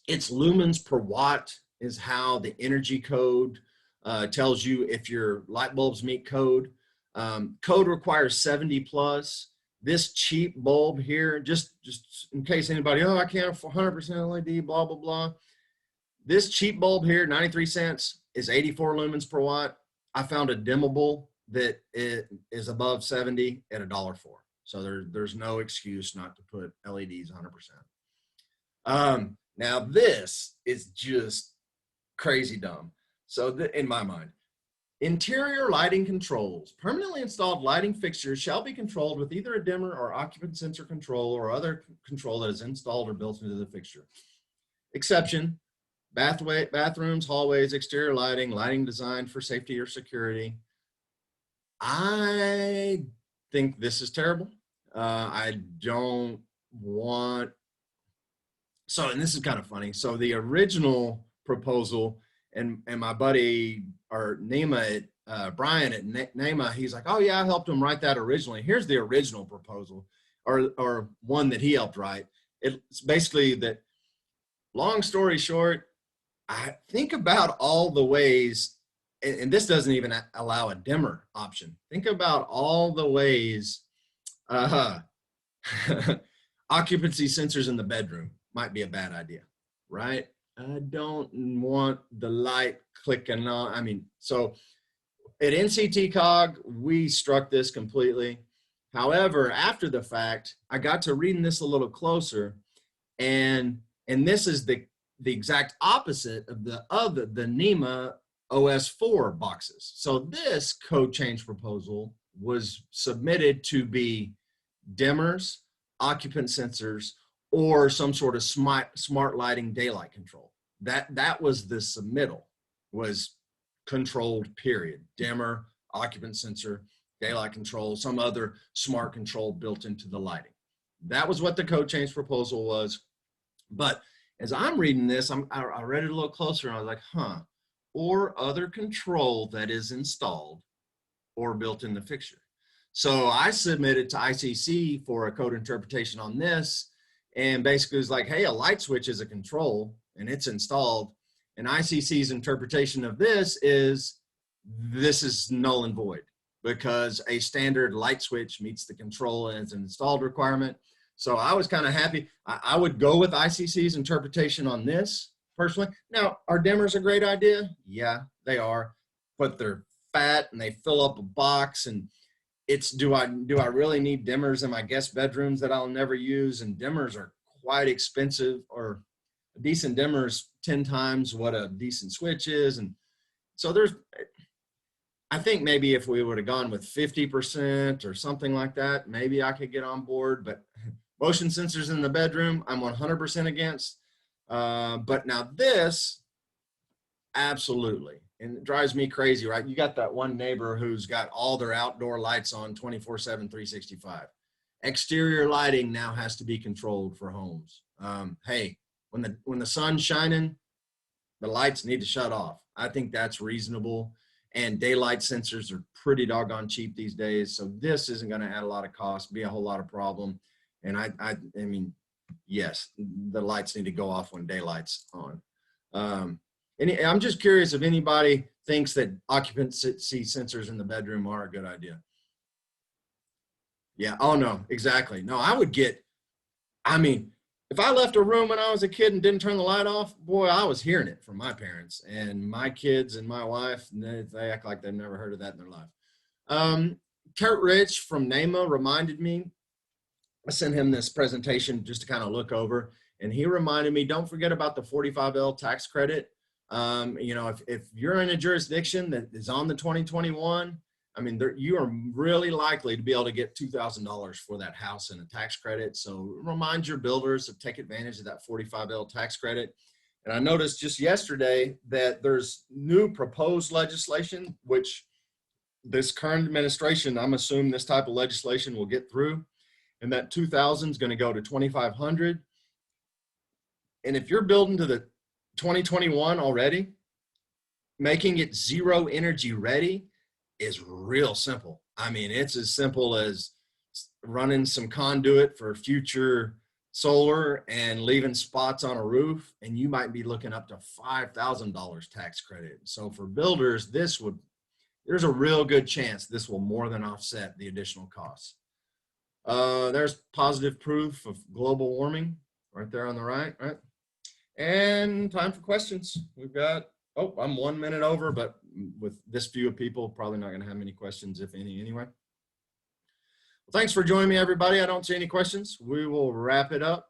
it's lumens per watt is how the energy code tells you if your light bulbs meet code. Code requires 70 plus. This cheap bulb here, just in case anybody, oh, I can't afford 100% LED, blah, blah, blah. This cheap bulb here, 93 cents, is 84 lumens per watt. I found a dimmable that is above 70 at $1.04. So there's no excuse not to put LEDs 100%. Now this is just crazy dumb. So in my mind, interior lighting controls. Permanently installed lighting fixtures shall be controlled with either a dimmer or occupant sensor control or other control that is installed or built into the fixture. Exception, bathrooms, hallways, exterior lighting, lighting designed for safety or security. I think this is terrible. I don't want, so, and this is kind of funny. So the original proposal, and my buddy or Nema, Brian at Nema, he's like, oh yeah, I helped him write that originally. Here's the original proposal, or one that he helped write. It's basically that, long story short, I think about all the ways, and this doesn't even allow a dimmer option. Think about all the ways occupancy sensors in the bedroom might be a bad idea, right? I don't want the light clicking on. I mean, so at NCT COG, we struck this completely. However, after the fact, I got to reading this a little closer, and this is the exact opposite of the NEMA OS4 boxes. So this code change proposal was submitted to be dimmers, occupant sensors, or some sort of smart lighting daylight control. That was the submittal, was controlled, period. Dimmer, occupant sensor, daylight control, some other smart control built into the lighting. That was what the code change proposal was. But as I'm reading this, I read it a little closer, and I was like, huh, or other control that is installed or built in the fixture. So I submitted to ICC for a code interpretation on this, and basically it's like, hey, a light switch is a control and it's installed, and ICC's interpretation of this is null and void because a standard light switch meets the control as an installed requirement. So I was kind of happy. I would go with ICC's interpretation on this personally. Now, are dimmers a great idea? Yeah, they are, but they're fat and they fill up a box, and it's, do I really need dimmers in my guest bedrooms that I'll never use? And dimmers are quite expensive, or a decent dimmer is 10 times what a decent switch is. And so I think maybe if we would have gone with 50% or something like that, maybe I could get on board. But motion sensors in the bedroom, I'm 100% against. But now this, absolutely. And it drives me crazy, right? You got that one neighbor who's got all their outdoor lights on 24/7, 365. Exterior lighting now has to be controlled for homes. Hey, when the sun's shining, the lights need to shut off. I think that's reasonable. And daylight sensors are pretty doggone cheap these days. So this isn't going to add a lot of cost, be a whole lot of problem. And I mean, yes, the lights need to go off when daylight's on. I'm just curious if anybody thinks that occupancy sensors in the bedroom are a good idea. Yeah. Oh no, exactly. No, I mean, if I left a room when I was a kid and didn't turn the light off, boy, I was hearing it from my parents, and my kids and my wife, they act like they've never heard of that in their life. Kurt Rich from NEMA reminded me, I sent him this presentation just to kind of look over, and he reminded me, don't forget about the 45L tax credit. You know, if you're in a jurisdiction that is on the 2021, I mean, you are really likely to be able to get $2,000 for that house in a tax credit. So remind your builders to take advantage of that 45L tax credit. And I noticed just yesterday that there's new proposed legislation, which this current administration, I'm assuming this type of legislation will get through, and that 2,000 is going to go to 2,500. And if you're building to the 2021 already, making it zero energy ready is real simple. I mean, it's as simple as running some conduit for future solar and leaving spots on a roof, and you might be looking up to $5,000 tax credit. So for builders, there's a real good chance this will more than offset the additional costs. There's positive proof of global warming right there on the right. And time for questions. We've got, oh, I'm 1 minute over, but with this few of people, probably not going to have many questions, if any, anyway. Well, thanks for joining me, everybody. I don't see any questions. We will wrap it up.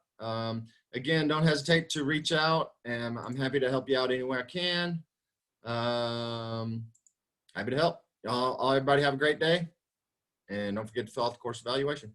Again, don't hesitate to reach out, and I'm happy to help you out any way I can. Happy to help. Everybody have a great day, and don't forget to fill out the course evaluation.